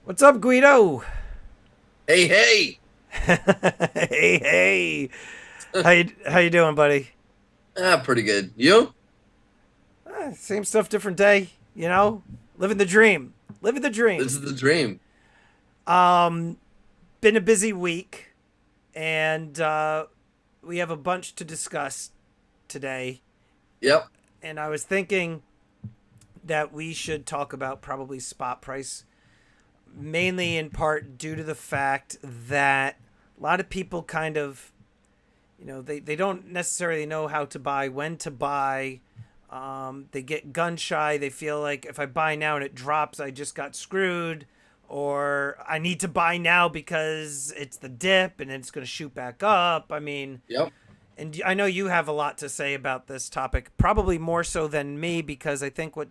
What's up, Guido? Hey, hey. Hey, hey. How you doing, buddy? Pretty good. You? Same stuff, different day. Living the dream. Living the This dream. is the dream. Um, been a busy week, and we have a bunch to discuss today. Yep. And I was thinking that we should talk about probably spot price, mainly in part due to the fact that a lot of people kind of they don't necessarily know how to buy, when to buy. They get gun shy. They feel like if I buy now and it drops, I just got screwed. Or I need to buy now because it's the dip and it's going to shoot back up. I mean, Yep. and I know you have a lot to say about this topic, probably more so than me, because I think what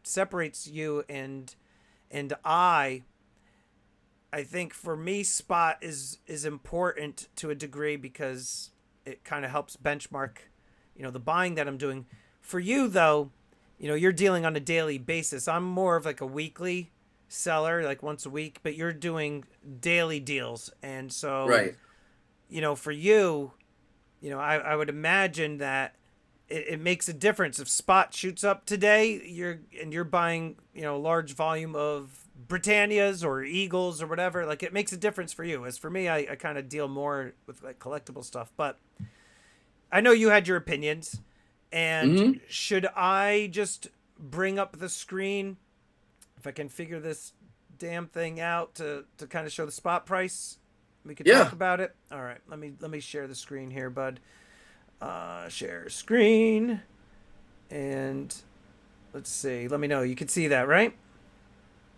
separates you and I think for me, spot is important to a degree because it kind of helps benchmark, the buying that I'm doing. For you though, you're dealing on a daily basis. I'm more of like a weekly seller, like once a week, but you're doing daily deals. And so, Right. for you, I would imagine that it makes a difference if spot shoots up today. You're buying a large volume of Britannias or Eagles or whatever. Like, it makes a difference for you. As for me, I kind of deal more with like collectible stuff. But I know you had your opinions. And hmm should I just bring up the screen if I can figure this damn thing out to kind of show the spot price? We could talk Yeah. about it. All right, let me share the screen here, bud. Share screen, and let's see. Let me know. You can see that, right?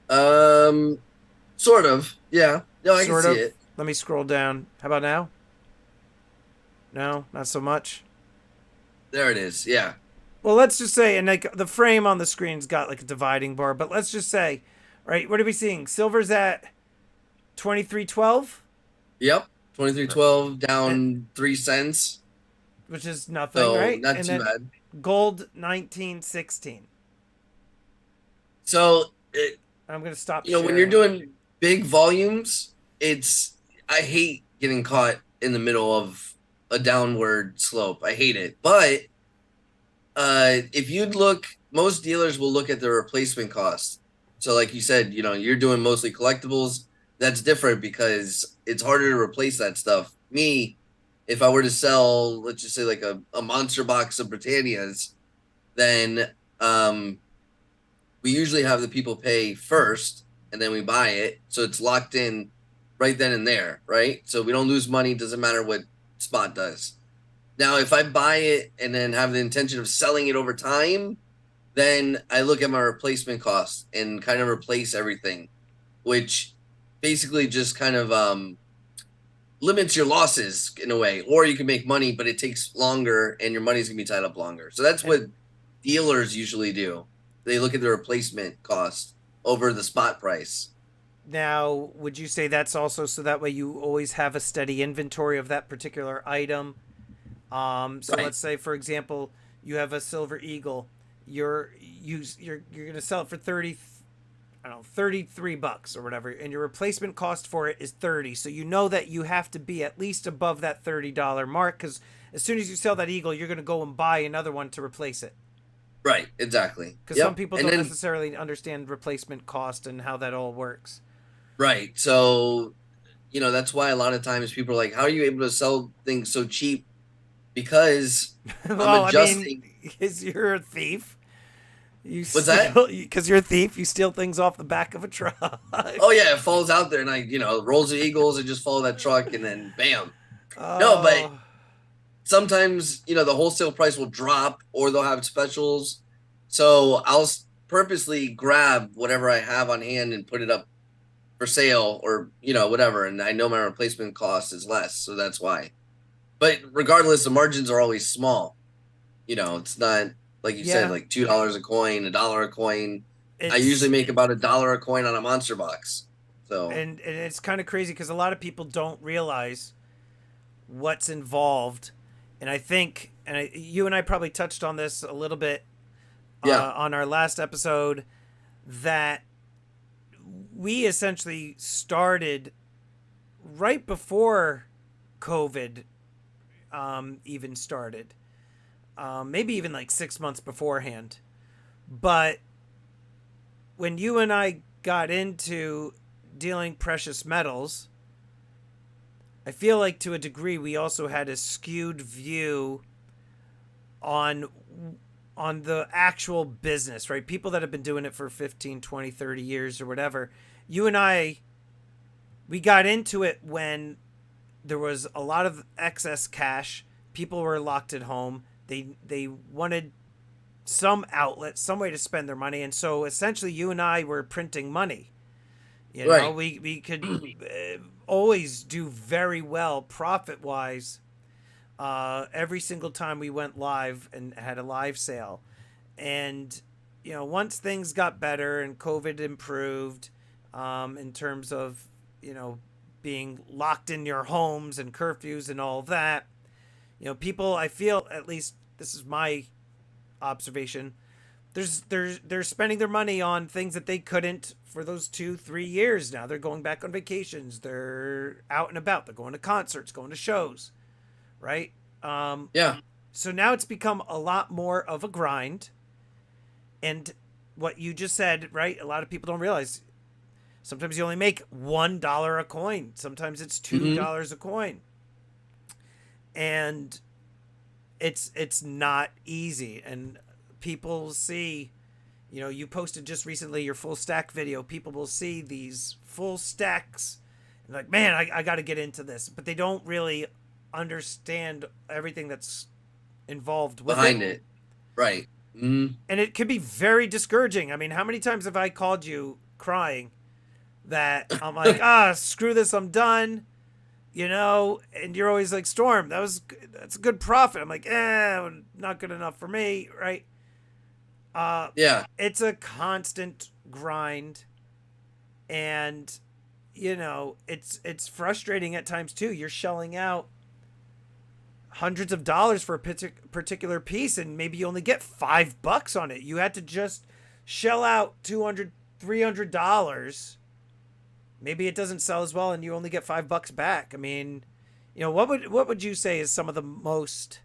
Um, sort of. Yeah. No, I can Sort see of. it. Let me scroll down. How about now? No, not so much. There it is. Yeah. Well, let's just say, and like the frame on the screen's got like a dividing bar, but let's just say, right? What are we seeing? Silver's at 23.12, Yep. 23.12 and down 3 cents. which is nothing, So right? not And too then bad. gold 19.16. So it, I'm gonna stop when you're sharing. doing big volumes, I hate getting caught in the middle of a downward slope. I hate it. But if you'd look, most dealers will look at the replacement cost. So, like you said, you're doing mostly collectibles. That's different because it's harder to replace that stuff. Me, if I were to sell, let's just say like a monster box of Britannias, then um, we usually have the people pay first and then we buy it. So it's locked in right then and there, right? So we don't lose money. Doesn't matter what spot does. Now, if I buy it and then have the intention of selling it over time, then I look at my replacement cost and kind of replace everything, which basically just kind of limits your losses in a way. Or you can make money, but it takes longer and your money's gonna be tied up longer. So that's And what dealers usually do. They look at the replacement cost over the spot price. now, would you say that's also so that way you always have a steady inventory of that particular item? So Right. let's say, for example, you have a silver eagle. You're gonna sell it for 30. I don't know, $33 or whatever, and your replacement cost for it is 30. So you know that you have to be at least above that $30 mark, because as soon as you sell that eagle, you're gonna go and buy another one to replace it. Right. Exactly. Because some Yep. people And don't then necessarily understand replacement cost and how that all works. right. So that's why a lot of times people are like, how are you able to sell things so cheap? Because I'm Well, I mean, adjusting. because you're a thief. You What's that? steal, because you're a thief. You steal things off the back of a truck. Oh yeah, it falls out there and rolls the Eagles and just follow that truck and then bam. No, but Oh, sometimes, the wholesale price will drop or they'll have specials. So I'll purposely grab whatever I have on hand and put it up for sale or, whatever. And I know my replacement cost is less. So that's why. But regardless, the margins are always small. It's not like you said, yeah. like $2 a coin, $1 a coin. I usually It's make about $1 a coin on a monster box. So and it's kind of crazy because a lot of people don't realize what's involved, and I think, you and I probably touched on this a little bit yeah, on our last episode, that we essentially started right before COVID even started, maybe even like 6 months beforehand. But when you and I got into dealing precious metals, I feel like to a degree we also had a skewed view on the actual business, right? People that have been doing it for 15, 20, 30 years or whatever. You and I, we got into it when there was a lot of excess cash. People were locked at home. They wanted some outlet, some way to spend their money, and so essentially you and I were printing money. You know, Right. we could always do very well profit wise every single time we went live and had a live sale. And, you know, once things got better and COVID improved in terms of, you know, being locked in your homes and curfews and all that, you know, people, I feel, at least this is my observation, they're spending their money on things that they couldn't for those 2-3 years now. They're going back on vacations. They're out and about. They're going to concerts, going to shows, right? Yeah. So now it's become a lot more of a grind. And what you just said, right? A lot of people don't realize sometimes you only make $1 a coin. Sometimes it's $2 a coin. And it's not easy. And people see, you know, you posted just recently your full stack video. People will see these full stacks and like, man, I got to get into this. But they don't really understand everything that's involved with Behind it. Right. And it can be very discouraging. I mean, how many times have I called you crying that I'm like, screw this, I'm done, you know? And you're always like, Storm, that's a good profit. I'm like, not good enough for me, right? Yeah. It's a constant grind, and you know, it's frustrating at times too. You're shelling out hundreds of dollars for a particular piece, and maybe you only get $5 on it. You had to just shell out $200-$300. Maybe it doesn't sell as well and you only get $5 back. I mean, you know, what would you say is some of the most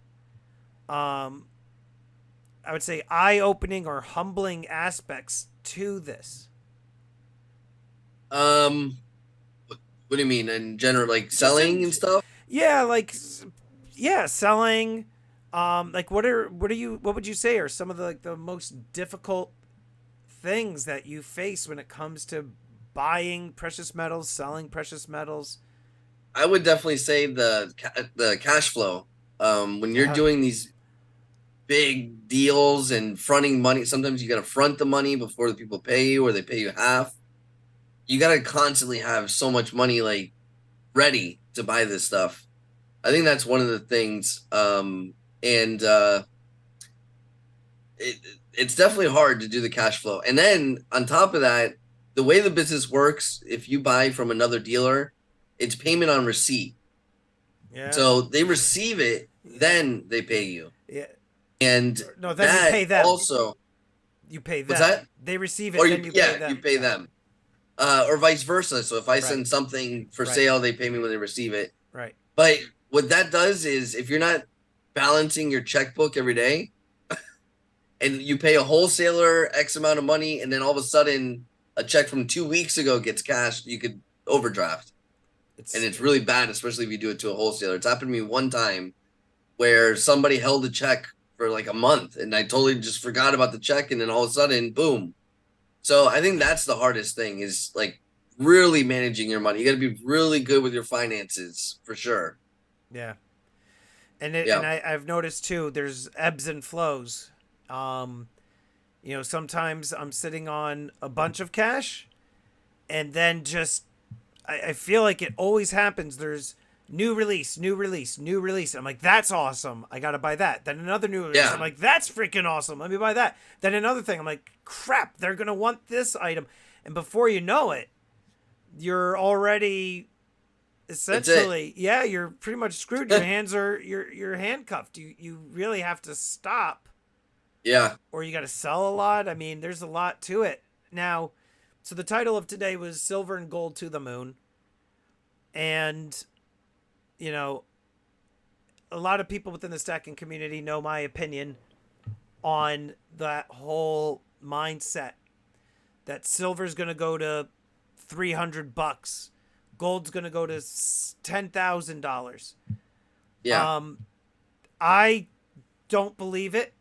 I would say eye-opening or humbling aspects to this? What do you mean in general, like selling and stuff? Yeah, like selling. Like what would you say are some of the like the most difficult things that you face when it comes to buying precious metals, selling precious metals? I would definitely say the cash flow. When you're doing these big deals and fronting money, sometimes you got to front the money before the people pay you or they pay you half. You got to constantly have so much money like ready to buy this stuff. I think that's one of the things. It's definitely hard to do the cash flow. And then on top of that, the way the business works, if you buy from another dealer, it's payment on receipt. Yeah. So they receive it, then they pay you. Yeah. And no, then you pay them. Also, you pay them. What's that? They receive it, or then you pay them. You pay them. Or vice versa. So if I send something for sale, they pay me when they receive it. Right. But what that does is if you're not balancing your checkbook every day and you pay a wholesaler X amount of money and then all of a sudden a check from 2 weeks ago gets cashed, you could overdraft. And it's really bad, especially if you do it to a wholesaler. It's happened to me one time where somebody held a check for like a month and I totally just forgot about the check. And then all of a sudden, boom. So I think that's the hardest thing is like really managing your money. You got to be really good with your finances for sure. Yeah. And I've noticed too, there's ebbs and flows. You know, sometimes I'm sitting on a bunch of cash and then just, I feel like it always happens. There's new release. I'm like, that's awesome. I got to buy that. Then another new release. Yeah. I'm like, that's freaking awesome. Let me buy that. Then another thing. I'm like, crap, they're going to want this item. And before you know it, you're already essentially, you're pretty much screwed. Your hands are, you're handcuffed. You really have to stop. Yeah. Or you got to sell a lot. I mean, there's a lot to it. Now, So the title of today was Silver and Gold to the Moon. And, you know, a lot of people within the stacking community know my opinion on that whole mindset that silver's going to go to $300, gold's going to go to $10,000. Yeah. I don't believe it.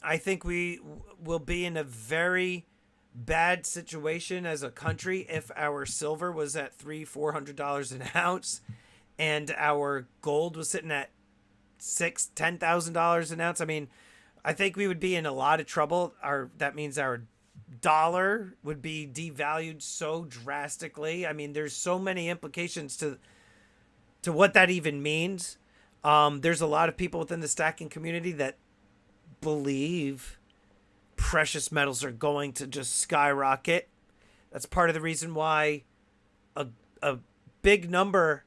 I think we will be in a very bad situation as a country if our silver was at $300-$400 an ounce and our gold was sitting at $10,000 an ounce. I mean, I think we would be in a lot of trouble. That means our dollar would be devalued so drastically. I mean, there's so many implications to what that even means. There's a lot of people within the stacking community that believe precious metals are going to just skyrocket. That's part of the reason why a big number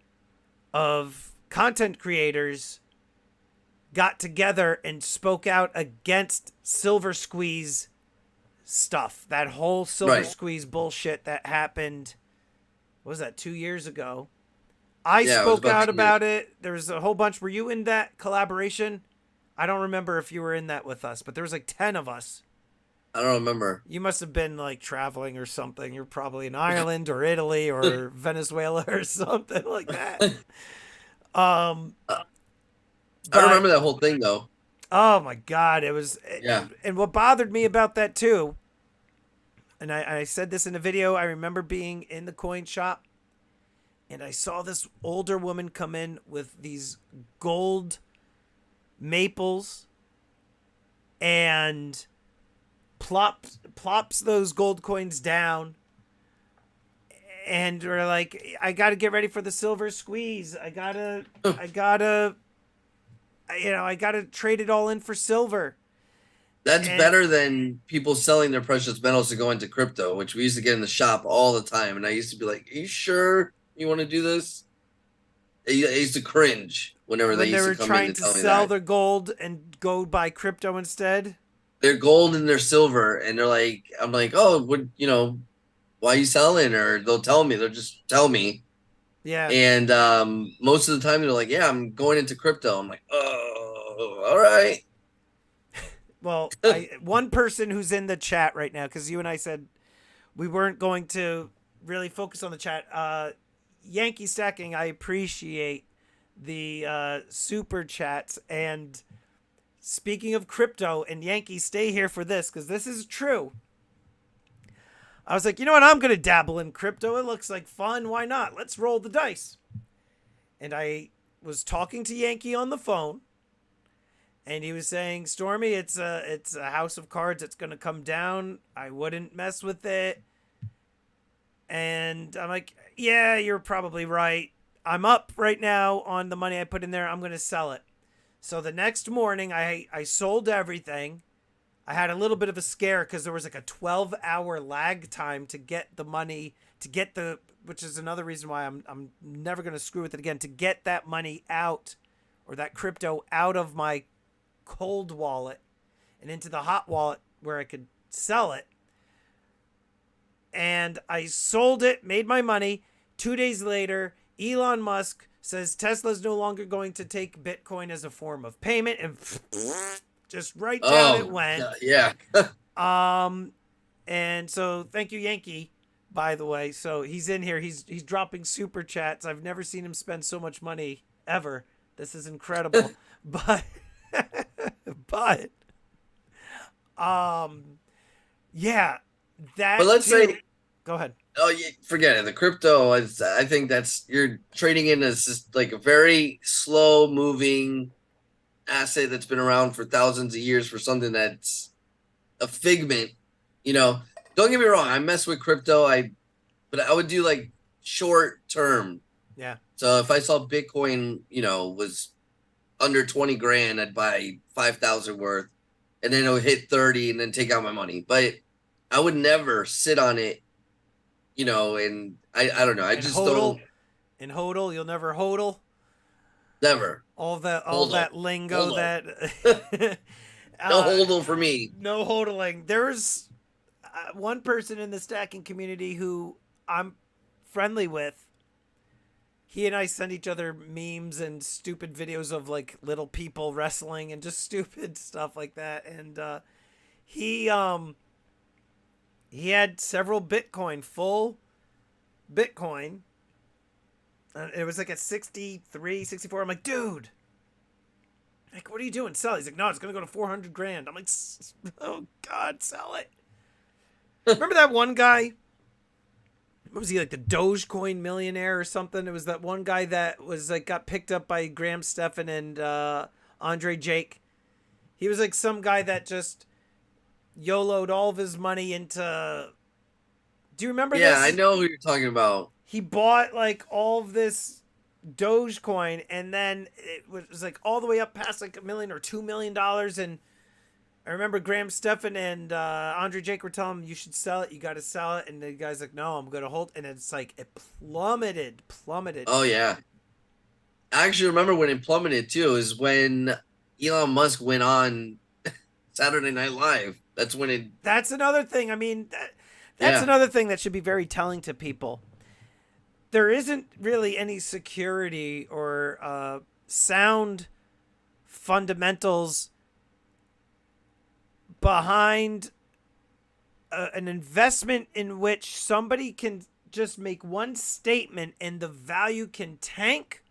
of content creators got together and spoke out against silver squeeze stuff. That whole silver squeeze bullshit that happened, what was that, 2 years ago? I spoke out about it. There was a whole bunch. Were you in that collaboration? I don't remember if you were in that with us, but there was like 10 of us. I don't remember. You must have been like traveling or something. You're probably in Ireland or Italy or Venezuela or something like that. I remember that whole thing though. Oh my God. It was, yeah. And what bothered me about that too, and I said this in a video, I remember being in the coin shop and I saw this older woman come in with these gold maples and plops those gold coins down, and we're like, I gotta get ready for the silver squeeze. I gotta trade it all in for silver. That's better than people selling their precious metals to go into crypto, which we used to get in the shop all the time. And I used to be like, are you sure you want to do this? I used to cringe whenever they were trying to sell their gold and go buy crypto instead. Their gold and their silver, and they're like, I'm like, oh, why are you selling? Or they'll just tell me. Yeah. And most of the time they're like, yeah, I'm going into crypto. I'm like, oh, all right. Well, one person who's in the chat right now, because you and I said we weren't going to really focus on the chat. Yankee Stacking, I appreciate the super chats. And speaking of crypto, and Yankee, stay here for this, because this is true. I was like, you know what? I'm going to dabble in crypto. It looks like fun. Why not? Let's roll the dice. And I was talking to Yankee on the phone, and he was saying, Stormy, it's a house of cards. It's going to come down. I wouldn't mess with it. And I'm like, yeah, you're probably right. I'm up right now on the money I put in there. I'm going to sell it. So the next morning, I sold everything. I had a little bit of a scare because there was like a 12-hour lag time to get the money, which is another reason why I'm never going to screw with it again, to get that money out, or that crypto out of my cold wallet and into the hot wallet where I could sell it. And I sold it, made my money. 2 days later, Elon Musk says Tesla's no longer going to take Bitcoin as a form of payment, and just right down it went. Yeah. And so thank you, Yankee, by the way. So he's in here. He's dropping super chats. I've never seen him spend so much money ever. This is incredible. but yeah, that. But let's say. Go ahead. Oh, yeah, forget it. The crypto, I think you're trading in as just like a very slow moving asset that's been around for thousands of years for something that's a figment. Don't get me wrong. I mess with crypto. But I would do like short term. Yeah. So if I saw Bitcoin, was under 20 grand, I'd buy 5,000 worth, and then it'll hit 30 and then take out my money. But I would never sit on it. And I don't know. I just don't. In hodl, you'll never hodl. Never. All that lingo hodl. that. No hodl for me. No hodling. one person in the stacking community who I'm friendly with, he and I send each other memes and stupid videos of like little people wrestling and just stupid stuff like that. And he he had several Bitcoin, full Bitcoin. It was like at 63, 64. I'm like, dude, like, what are you doing? Sell it. He's like, no, it's going to go to 400 grand. I'm like, oh, God, sell it. Remember that one guy? What was he, like the Dogecoin millionaire or something? It was that one guy that was like got picked up by Graham Stephan and Andre Jake. He was like some guy that just YOLO'd all of his money into. Do you remember this? Yeah, I know who you're talking about. He bought like all of this Dogecoin, and then it was like all the way up past like $1 million or $2 million. And I remember Graham Stephan and Andre Jake were telling him, you should sell it. You got to sell it. And the guy's like, no, I'm going to hold. And it's like, it plummeted. Oh, yeah. I actually remember when it plummeted, too, is when Elon Musk went on Saturday Night Live. That's when it... That's another thing. I mean, that's another thing that should be very telling to people. There isn't really any security or sound fundamentals behind an investment in which somebody can just make one statement and the value can tank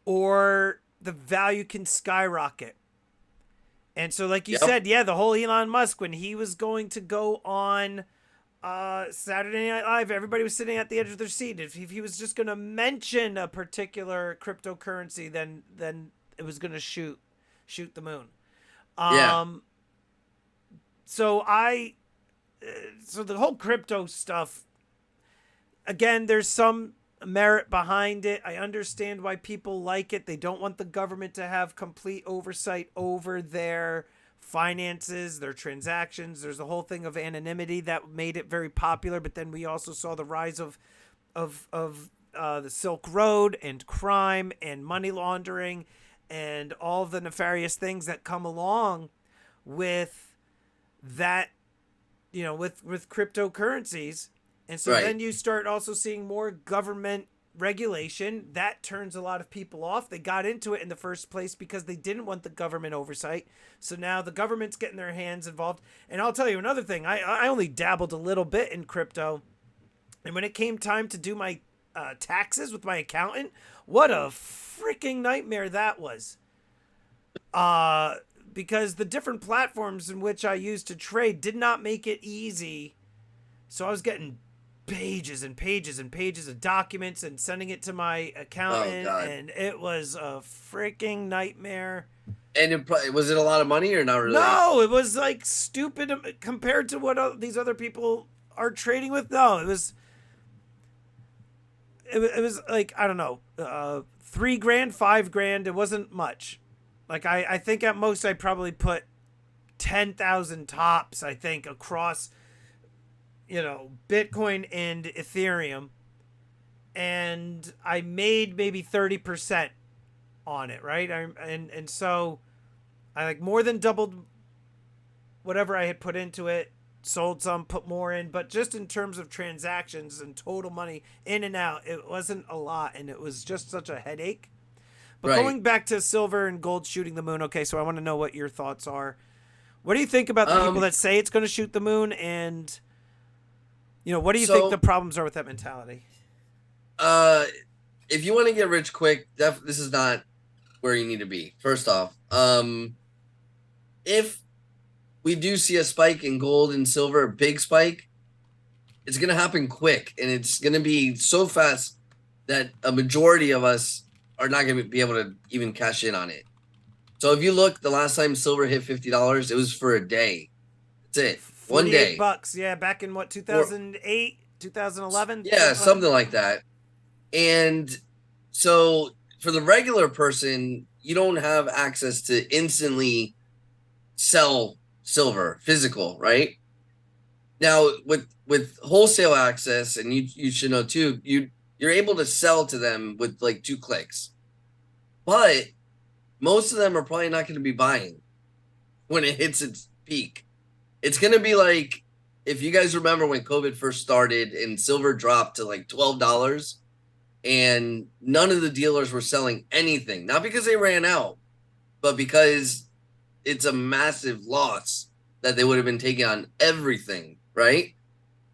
or the value can skyrocket. And so, like you said, yeah, the whole Elon Musk, when he was going to go on Saturday Night Live, everybody was sitting at the edge of their seat. If he was just going to mention a particular cryptocurrency, then it was going to shoot the moon. So so the whole crypto stuff, again, there's some merit behind it. I understand why people like it. They don't want the government to have complete oversight over their finances, their transactions. There's the whole thing of anonymity that made it very popular. But then we also saw the rise of the Silk Road and crime and money laundering and all the nefarious things that come along with that, you know, with cryptocurrencies. And so then you start also seeing more government regulation. That turns a lot of people off. They got into it in the first place because they didn't want the government oversight. So now the government's getting their hands involved. And I'll tell you another thing. I only dabbled a little bit in crypto. And when it came time to do my taxes with my accountant, what a freaking nightmare that was. Because the different platforms in which I used to trade did not make it easy. So I was getting pages and pages and pages of documents and sending it to my accountant, and it was a freaking nightmare. And was it a lot of money or not really? No, it was like stupid compared to what these other people are trading with. No, it was like, I don't know, $3,000, $5,000. It wasn't much. Like I think at most I probably put 10,000 tops, I think, across, you know, Bitcoin and Ethereum. And I made maybe 30% on it, right? And so I like more than doubled whatever I had put into it, sold some, put more in. But just in terms of transactions and total money in and out, it wasn't a lot. And it was just such a headache. But going back to silver and gold shooting the moon, okay, so I want to know what your thoughts are. What do you think about the people that say it's going to shoot the moon? And, you know, what do you think the problems are with that mentality? If you want to get rich quick, this is not where you need to be. First off, if we do see a spike in gold and silver, a big spike, it's going to happen quick. And it's going to be so fast that a majority of us are not going to be able to even cash in on it. So if you look, the last time silver hit $50, it was for a day. That's it. One day. $48, yeah, back in what, 2008, 2011? Yeah, something like that. And so for the regular person, you don't have access to instantly sell silver, physical, right? Now with wholesale access, and you should know too, you're able to sell to them with like 2 clicks. But most of them are probably not going to be buying when it hits its peak. It's going to be like if you guys remember when COVID first started and silver dropped to like $12 and none of the dealers were selling anything, not because they ran out, but because it's a massive loss that they would have been taking on everything, right?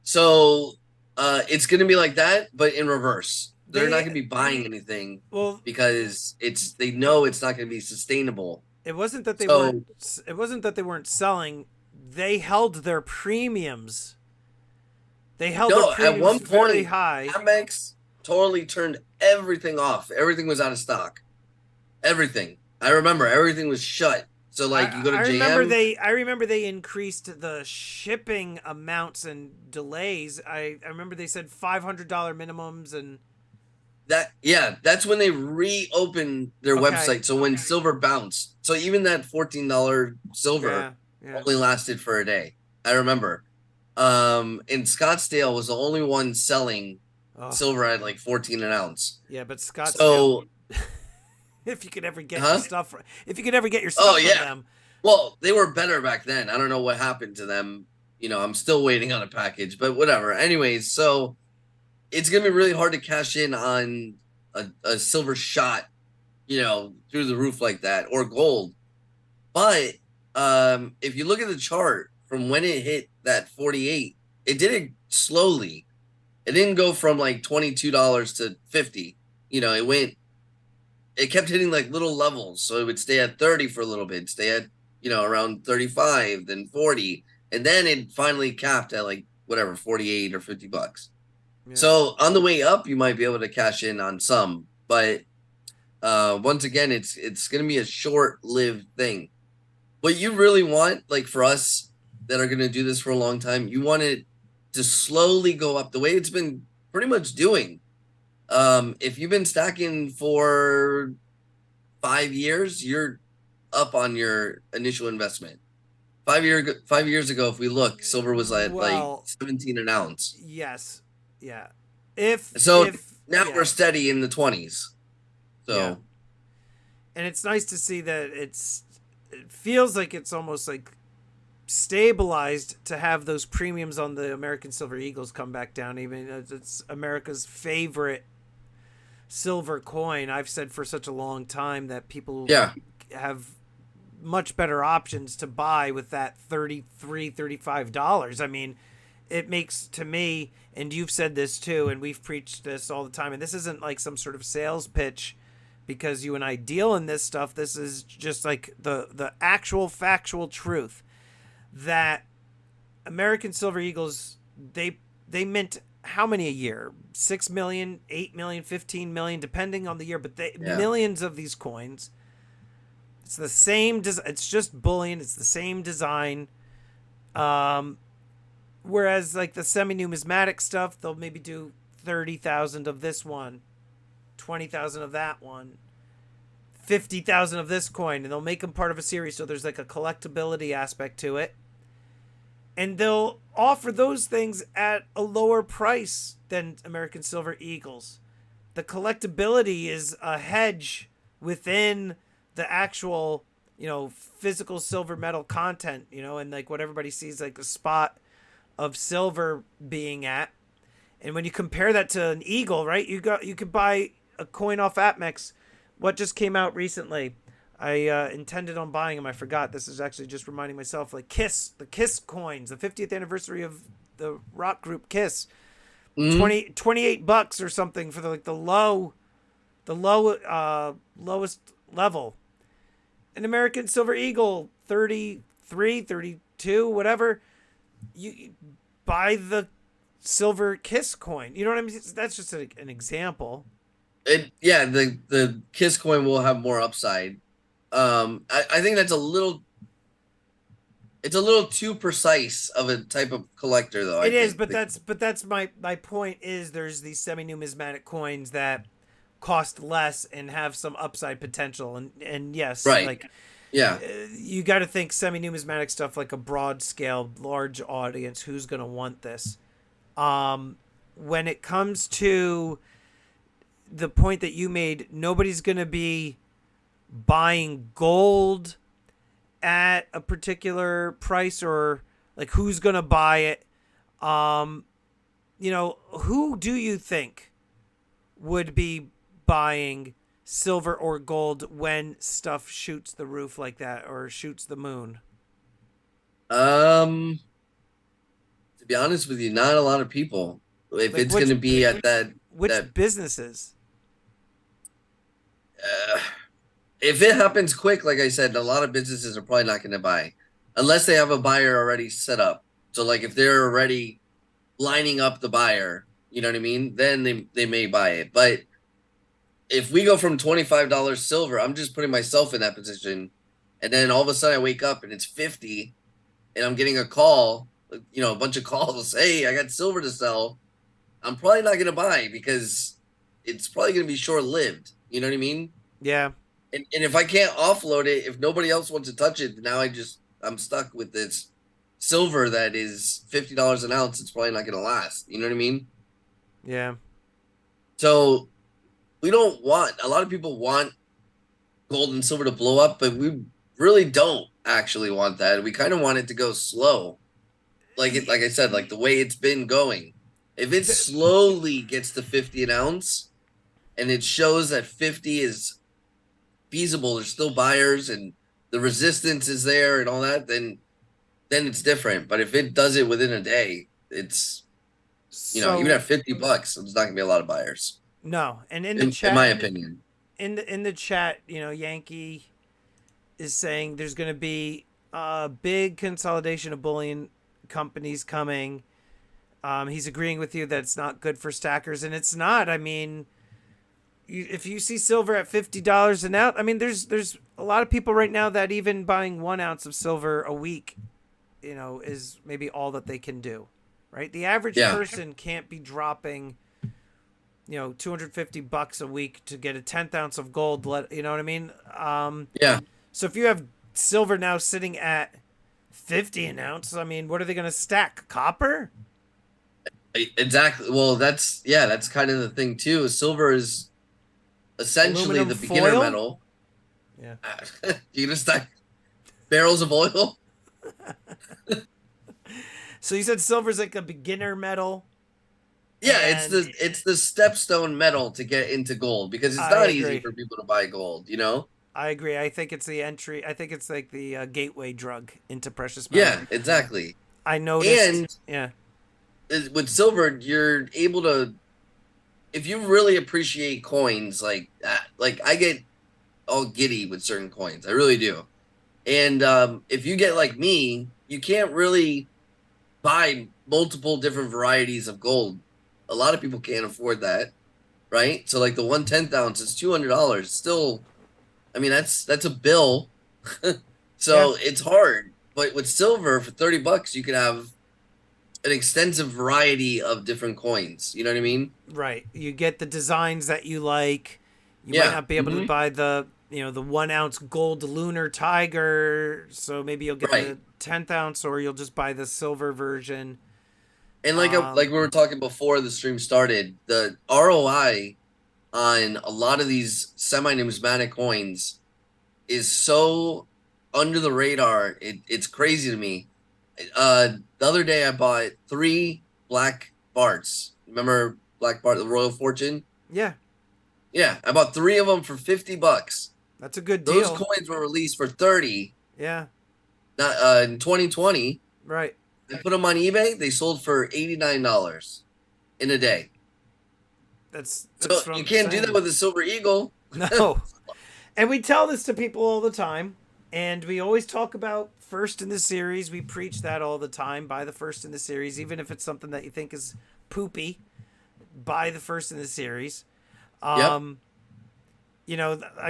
So it's going to be like that, but in reverse. They're not going to be buying anything because they know it's not going to be sustainable. It wasn't that they So, weren't. It wasn't that they weren't selling. They held their premiums. They held their premiums at one very point, high. Amex totally turned everything off. Everything was out of stock. Everything. I remember everything was shut. So like you go to JM. I remember they increased the shipping amounts and delays. I remember they said $500 minimums and that's when they reopened their website. So when silver bounced, so even that $14 silver only lasted for a day. I remember. And Scottsdale was the only one selling silver at like 14 an ounce. Yeah, but Scottsdale. So if you could ever get your stuff, if you could ever get your stuff from them. Well, they were better back then. I don't know what happened to them. You know, I'm still waiting on a package, but whatever. Anyways, so it's gonna be really hard to cash in on a silver shot, you know, through the roof like that, or gold. But if you look at the chart from when it hit that 48, it did it slowly. It didn't go from like $22 to 50. You know, it kept hitting like little levels. So it would stay at 30 for a little bit, stay at, you know, around 35, then 40. And then it finally capped at like whatever, 48 or $50. Yeah. So on the way up, you might be able to cash in on some, but once again, it's going to be a short-lived thing. What you really want, like for us that are going to do this for a long time, you want it to slowly go up the way it's been pretty much doing. If you've been stacking for 5 years, you're up on your initial investment. 5 years ago, if we look, silver was at like 17 an ounce. Yes. Yeah. Now we're steady in the 20s. So, yeah. And it's nice to see that it feels like it's almost like stabilized to have those premiums on the American Silver Eagles come back down. Even it's America's favorite silver coin. I've said for such a long time that people have much better options to buy with that $35. I mean, it makes, to me, and you've said this too, and we've preached this all the time, and this isn't like some sort of sales pitch because you and I deal in this stuff. This is just like the actual factual truth that American Silver Eagles, they mint how many a year? 6 million, 8 million, 15 million, depending on the year, but millions of these coins. It's the same, it's just bullion. It's the same design. Whereas like the semi-numismatic stuff, they'll maybe do 30,000 of this one, 20,000 of that one, 50,000 of this coin, and they'll make them part of a series. So there's like a collectability aspect to it. And they'll offer those things at a lower price than American Silver Eagles. The collectability is a hedge within the actual, you know, physical silver metal content, you know, and like what everybody sees like the spot of silver being at. And when you compare that to an eagle, right, you could buy a coin off Amex. What just came out recently? I intended on buying them. I forgot. This is actually just reminding myself, like the Kiss coins, the 50th anniversary of the rock group Kiss. $28 or something for the lowest level. An American Silver Eagle, 33, 32, whatever. You buy the silver Kiss coin. You know what I mean? That's just an example. The Kiss coin will have more upside. I think that's a little too precise of a type of collector, though. That's my point. Is there's these semi-numismatic coins that cost less and have some upside potential, and yes, right. Like, yeah, you got to think semi-numismatic stuff like a broad scale, large audience. Who's gonna want this? When it comes to the point that you made, nobody's gonna be buying gold at a particular price, or like who's gonna buy it. Um, who do you think would be buying silver or gold when stuff shoots the roof like that or shoots the moon? Um, to be honest with you, not a lot of people. If Like it's going to be at that which businesses? uh, if it happens quick, like I said, a lot of businesses are probably not going to buy unless they have a buyer already set up. So like if they're already lining up the buyer, you know what I mean? Then they may buy it. But if we go from $25 silver, I'm just putting myself in that position. And then all of a sudden I wake up and it's 50 and I'm getting a call, a bunch of calls. Hey, I got silver to sell. I'm probably not going to buy because it's probably going to be short lived. You know what I mean? Yeah. And if I can't offload it, if nobody else wants to touch it, now I'm stuck with this silver that is $50 an ounce. It's probably not going to last. You know what I mean? Yeah. So we don't want, a lot of people want gold and silver to blow up, but we really don't actually want that. We kind of want it to go slow. Like I said, like the way it's been going. If it slowly gets to 50 an ounce and it shows that 50 is feasible, there's still buyers and the resistance is there and all that, then it's different. But if it does it within a day, it's even at $50, there's not gonna be a lot of buyers. No, and in the chat, in my opinion, in the chat, Yankee is saying there's going to be a big consolidation of bullion companies coming. He's agreeing with you that it's not good for stackers, and it's not. I mean, if you see silver at $50 an ounce, I mean, there's a lot of people right now that even buying 1 ounce of silver a week, is maybe all that they can do, right? The average person can't be dropping, $250 a week to get a 10th ounce of gold. You know what I mean? yeah. So if you have silver now sitting at 50 an ounce, I mean, what are they going to stack? Copper? Exactly. Well, that's kind of the thing too. Silver is essentially Aluminum the beginner foil? metal. Yeah. You gonna stack barrels of oil? So you said silver's like a beginner metal? Yeah, it's the stepstone metal to get into gold because it's not easy for people to buy gold, I agree. I think it's the entry. I think it's like the gateway drug into precious metals. Yeah, exactly. I noticed. And with silver, you're able to, if you really appreciate coins like that, like I get all giddy with certain coins. I really do. And if you get like me, you can't really buy multiple different varieties of gold. A lot of people can't afford that, right? So like the 1/10 ounce is $200. Still, I mean that's a bill. So it's hard. But with silver for $30, you can have an extensive variety of different coins. You know what I mean? Right. You get the designs that you like. You might not be able to buy the the 1 ounce gold lunar tiger. So maybe you'll get the 10th ounce, or you'll just buy the silver version. And like we were talking before the stream started, the ROI on a lot of these semi-numismatic coins is so under the radar. It's crazy to me. The other day I bought 3 black Barts. Remember Black Bart, the Royal Fortune? Yeah. Yeah, I bought 3 of them for $50. That's a good deal. Those coins were released for 30. Yeah. Not in 2020. Right. I put them on eBay. They sold for $89 in a day. That's so you can't do that with a silver eagle. No. And we tell this to people all the time, and we always talk about first in the series. We preach that all the time. Buy the first in the series, even if it's something that you think is poopy. Buy the first in the series. I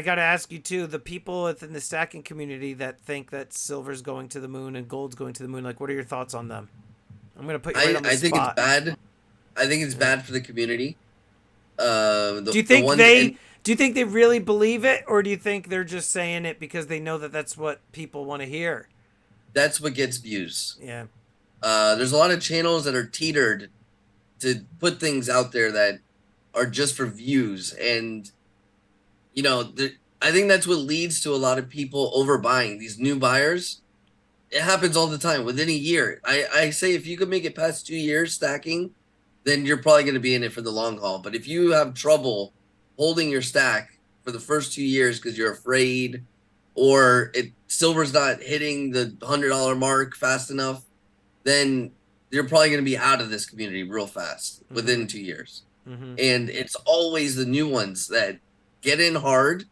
got to ask you too, the people within the stacking community that think that silver's going to the moon and gold's going to the moon, like, what are your thoughts on them? I'm going to put you right on the spot. I think it's bad. I think it's bad for the community. Do you think they really believe it, or do you think they're just saying it because they know that that's what people want to hear? That's what gets views. Yeah. There's a lot of channels that are teetered to put things out there that are just for views, and I think that's what leads to a lot of people overbuying. These new buyers, It happens all the time within a year. I say if you could make it past 2 years stacking, then you're probably going to be in it for the long haul. But if you have trouble holding your stack for the first 2 years because you're afraid, or silver's not hitting the $100 mark fast enough, then you're probably going to be out of this community real fast within 2 years. And it's always the new ones that get in hard,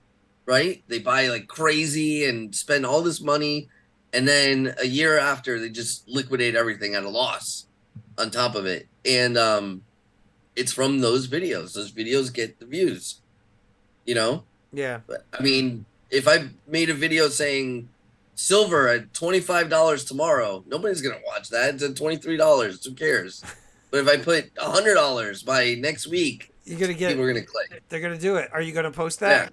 right? They buy like crazy and spend all this money, and then a year after they just liquidate everything at a loss on top of it. And it's from those videos. Those videos get the views, you know? Yeah. But, I mean, if I made a video saying silver at $25 tomorrow, nobody's going to watch that. It's at $23. Who cares? But if I put $100 by next week, you're gonna get people are going to click. They're going to do it. Are you going to post that?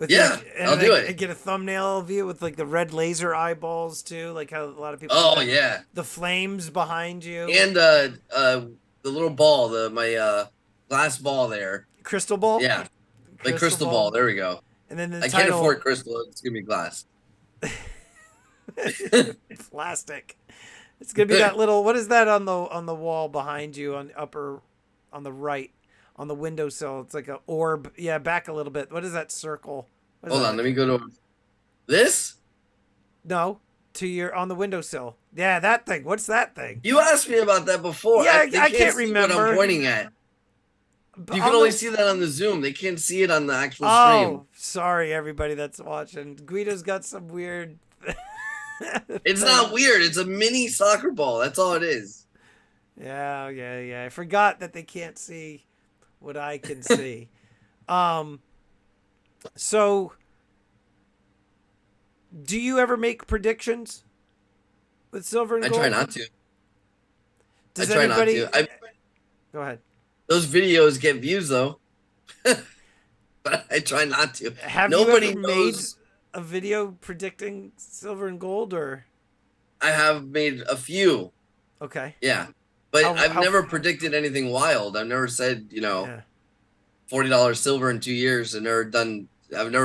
Yeah. I'll do it. Get a thumbnail view with like the red laser eyeballs too, like how a lot of people. Oh yeah. The flames behind you. And the little ball, my glass ball there. Crystal ball. Yeah. The crystal ball. There we go. And then I can't afford crystal. It's gonna be glass. Plastic. It's gonna be that little. What is that on the wall behind you on the right on the windowsill? It's like an orb. Yeah, back a little bit. What is that circle? Hold on, let me go to this. No, on the windowsill. Yeah, that thing. What's that thing? You asked me about that before. Yeah, I can't remember what I'm pointing at. You can only see that on the Zoom. They can't see it on the actual stream. Oh, sorry, everybody that's watching. Guido's got some weird. It's not weird. It's a mini soccer ball. That's all it is. Yeah. I forgot that they can't see what I can see. So, do you ever make predictions with silver and gold? I try not to. Does anybody... not to. Go ahead. Those videos get views though, but I try not to. Have Nobody you ever made a video predicting silver and gold, or? I have made a few. Okay. Yeah, but I've never predicted anything wild. I've never said, $40 silver in 2 years. I've never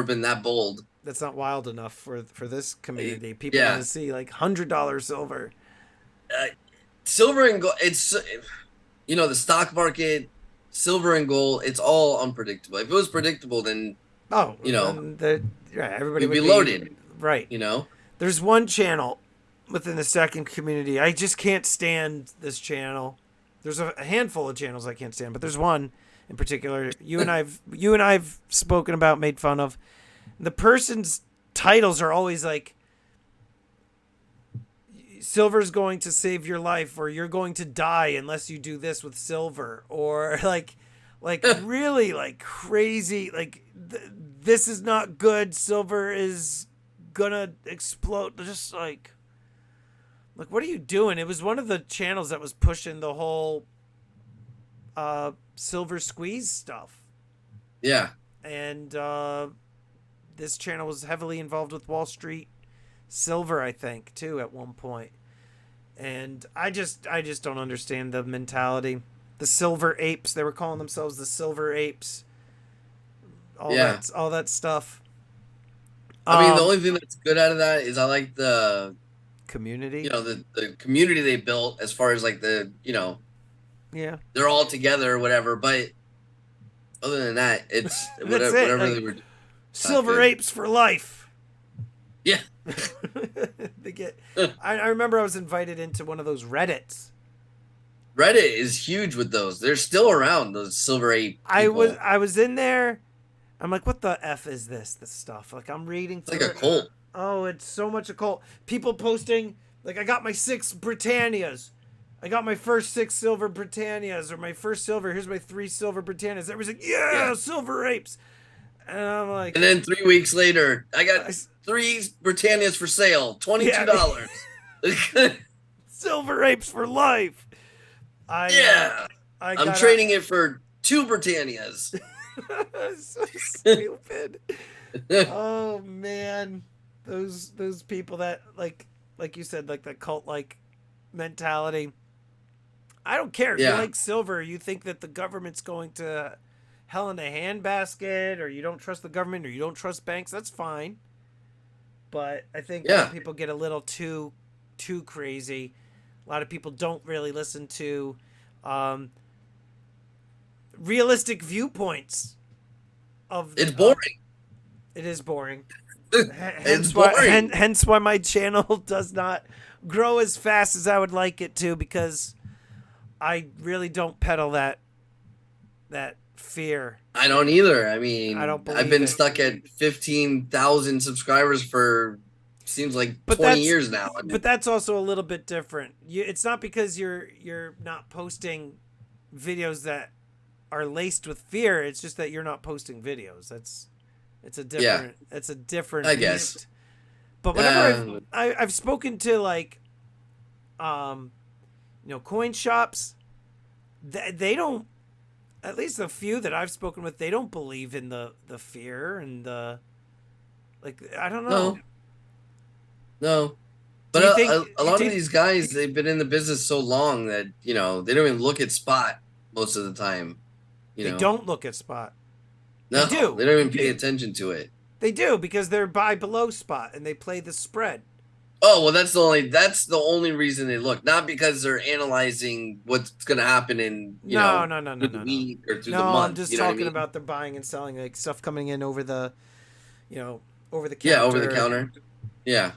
been that bold. That's not wild enough for this community. People want to see like $100 silver. Silver and gold. It's the stock market, silver and gold. It's all unpredictable. If it was predictable, then everybody would be loaded, right? There's one channel within the second community. I just can't stand this channel. There's a handful of channels I can't stand, but there's one in particular you and I've spoken about, made fun of. The person's titles are always like, silver's going to save your life, or you're going to die unless you do this with silver, or like really like crazy, like this is not good, silver is gonna explode. Just like what are you doing? It was one of the channels that was pushing the whole silver squeeze stuff. Yeah. And this channel was heavily involved with Wall Street silver, I think, too, at one point. And I just don't understand the mentality. The silver apes, they were calling themselves the silver apes. All that stuff. I mean, the only thing that's good out of that is I like the community. The community they built, as far as like the, they're all together or whatever. But other than that, it's whatever they were. Silver apes for life. Yeah. I remember I was invited into one of those Reddits. Reddit is huge with those. They're still around, those silver ape people. I was in there. I'm like, what the F is this stuff? Like, I'm reading through it's like a cult. Oh, it's so much a cult. People posting, like, I got my 6 Britannias. I got my first 6 silver Britannias, or my first silver. Here's my 3 silver Britannias. Everybody's like, yeah, silver apes. And I'm like... And then 3 weeks later, I got 3 Britannias for sale, $22. Yeah. Silver apes for life. I'm trading it for 2 Britannias. So stupid. Oh man, those people that like you said, like that cult like mentality. I don't care. You like silver. You think that the government's going to hell in a handbasket, or you don't trust the government, or you don't trust banks. That's fine. but I think Yeah. people get a little too crazy. A lot of people don't really listen to realistic viewpoints of It's the. boring. It is boring. It's boring. Hence why my channel does not grow as fast as I would like it to, because I really don't peddle that fear. I don't either. I I mean, don't I've believe been it. stuck at 15,000 subscribers for seems like But 20 that's years now. but that's also a little bit different. It's not because you're not posting videos that are laced with fear. It's just that you're not posting videos. It's a Yeah, different I guess. beast. But whenever Uh, I've spoken to like coin shops, they don't, at least a few that I've spoken with, they don't believe in the fear and the, like, I don't know. no, no. Do But you think a lot do of you, these guys, they've been in the business so long that, they don't even look at spot most of the time, you they know. don't look at spot? They No, do. they don't even pay attention to it. They do, because they're buy below spot and they play the spread. Oh, well, that's the only reason they look, not because they're analyzing what's going to happen in, No, through the no. week or through the No, I'm month, just you know what I talking mean? about the buying and selling, like stuff coming in over the, over the Yeah, over the counter. counter. Yeah.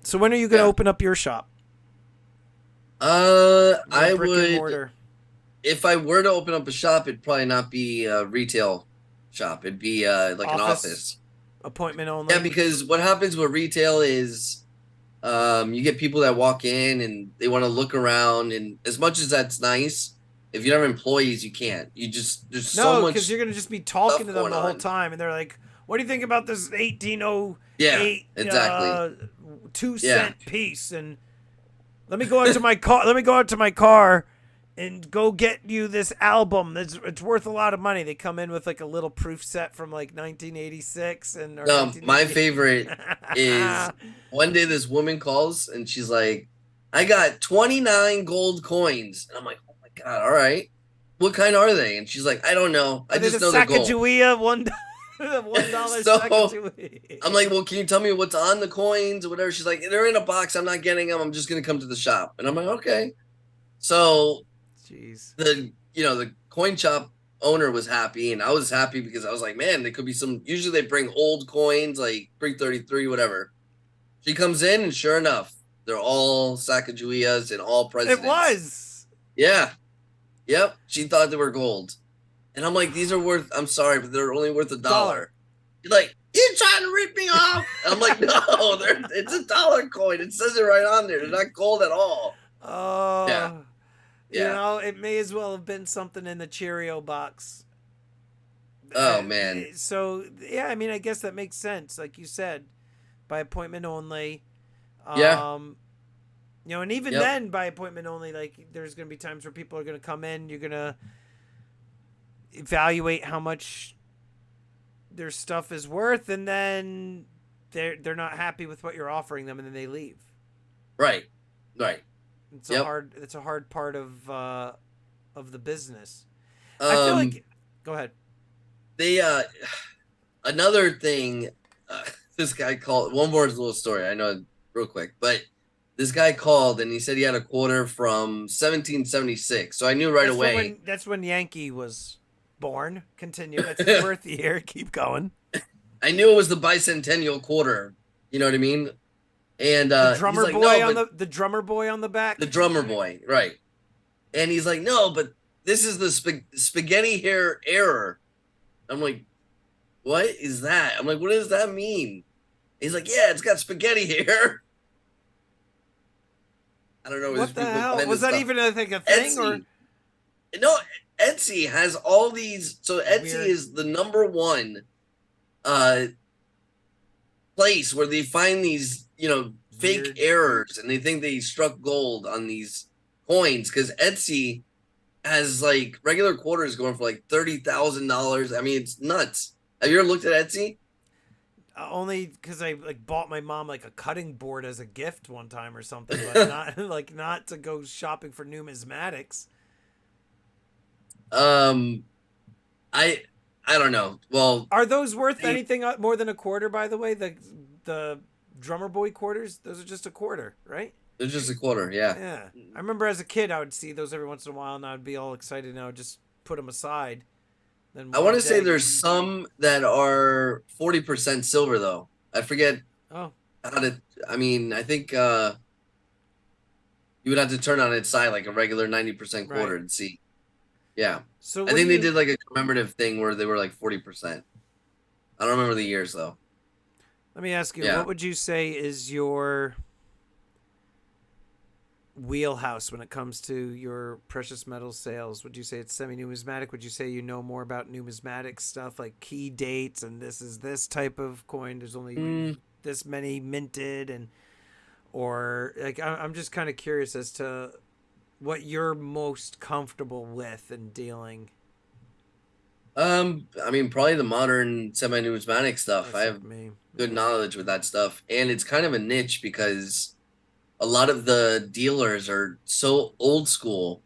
So when are you going to Yeah. open up your shop? Your I brick and would, mortar. if I were to open up a shop, it'd probably not be a retail shop. It'd be like an office. Appointment only. Yeah, because what happens with retail is you get people that walk in and they want to look around, and as much as that's nice, if you don't have employees, you can't. There's so No, much because you're going to just be talking stuff to them going the whole on. time, and they're like, "What do you think about this 1808 Yeah, exactly. 2-cent Yeah. piece?" And let me go out to my car. Let me go out to my car and go get you this album. It's worth a lot of money. They come in with like a little proof set from like 1986 or No, my 1988. favorite is one day this woman calls and she's like, I got 29 gold coins. And I'm like, oh my God, all right. What kind are they? And she's like, I don't know. I Are they the just know they're gold. Sacagawea $1 So Sacagawea? I'm like, well, can you tell me what's on the coins or whatever? She's like, they're in a box. I'm not getting them. I'm just going to come to the shop. And I'm like, okay. So Jeez. the coin shop owner was happy, and I was happy because I was like, man, there could be some. Usually they bring old coins like 333, whatever. She comes in, and sure enough, they're all Sacagaweas and all presidents. It was. Yeah. Yep. She thought they were gold, and I'm like, these are worth. I'm sorry, but they're only worth $1. She's like, you're trying to rip me off. And I'm like, no, it's a dollar coin. It says it right on there. They're not gold at all. Oh. Yeah. Yeah. It may as well have been something in the Cheerio box. Oh man. So yeah, I mean, I guess that makes sense, like you said, by appointment only. Yeah. And even then, by appointment only, like there's gonna be times where people are gonna come in, you're gonna evaluate how much their stuff is worth, and then they're not happy with what you're offering them, and then they leave. Right. It's a hard part of the business. I feel Um, like. Go ahead. they another thing. This guy called. One more little story. I know, real quick, but this guy called and he said he had a quarter from 1776. So I knew right away. That's when Yankee was born. Continue. That's his birth year. Keep going. I knew it was the bicentennial quarter. You know what I mean? And The drummer he's like, boy no, on but the drummer boy on the back. the drummer boy, right? And he's like, no, but this is the spaghetti hair error. I'm like, what is that? I'm like, what does that mean? He's like, yeah, it's got spaghetti hair. I don't know. What the hell? Was that even a thing? Etsy. Or no? Etsy has all these. So Etsy Weird. is the number one place where they find these, fake Weird. errors, and they think they struck gold on these coins because Etsy has like regular quarters going for like $30,000. I mean, it's nuts. Have you ever looked at Etsy? Only because I bought my mom like a cutting board as a gift one time or something, but not to go shopping for numismatics. I don't know. Well, Are those worth anything more than a quarter? By the way, the drummer boy quarters? Those are just a quarter, right? They're just a quarter, yeah. Yeah. I remember as a kid, I would see those every once in a while, and I would be all excited, and I would just put them aside. Then I one want to say day, there's some that are 40% silver though. I forget oh, how to. I mean, I think you would have to turn on its side like a regular 90% right. quarter and see. Yeah, So I what do think they you? did like a commemorative thing where they were like 40%. I don't remember the years though. Let me ask you, Yeah. what would you say is your wheelhouse when it comes to your precious metal sales? Would you say it's semi-numismatic? Would you say you know more about numismatic stuff like key dates and this is this type of coin? There's only Mm, this many minted, and or like I'm just kind of curious as to what you're most comfortable with in dealing. I mean, probably the modern semi-numismatic stuff. I That's have like me. good Yeah. knowledge with that stuff, and it's kind of a niche because a lot of the dealers are so old school.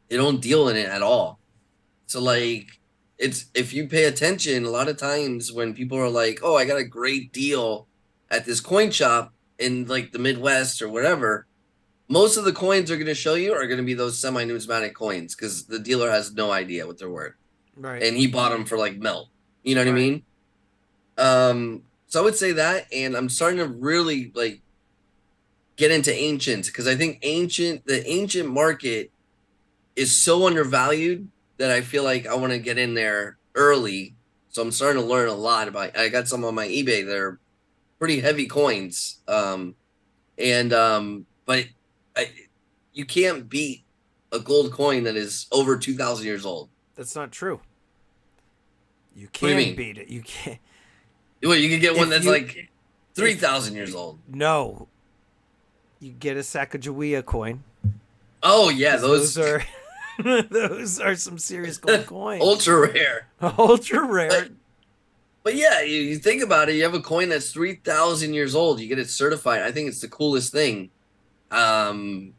They don't deal in it at all. So Yeah. like it's if you pay attention, a lot of times when people are like, "Oh, I got a great deal at this coin shop in like the Midwest or whatever," most of the coins are going to show you are going to be those semi-numismatic coins because the dealer has no idea what they're worth, Right. and he bought them for like melt. You know what I Right. mean? So I would say that, and I'm starting to really like get into ancient because I think the ancient market is so undervalued that I feel like I want to get in there early. So I'm starting to learn a lot about. I got some on my eBay that are pretty heavy coins, but I, you can't beat a gold coin that is over 2,000 years old. That's not true. You What do you can mean? beat it. You can. Well, you can get one If that's you like if 3,000 years old. no, you get a Sacagawea coin Oh yeah, because those those are those are some serious gold coins. ultra rare. Ultra rare. But But yeah, you think about it. You have a coin that's 3,000 years old. You get it certified. I think it's the coolest thing. Um,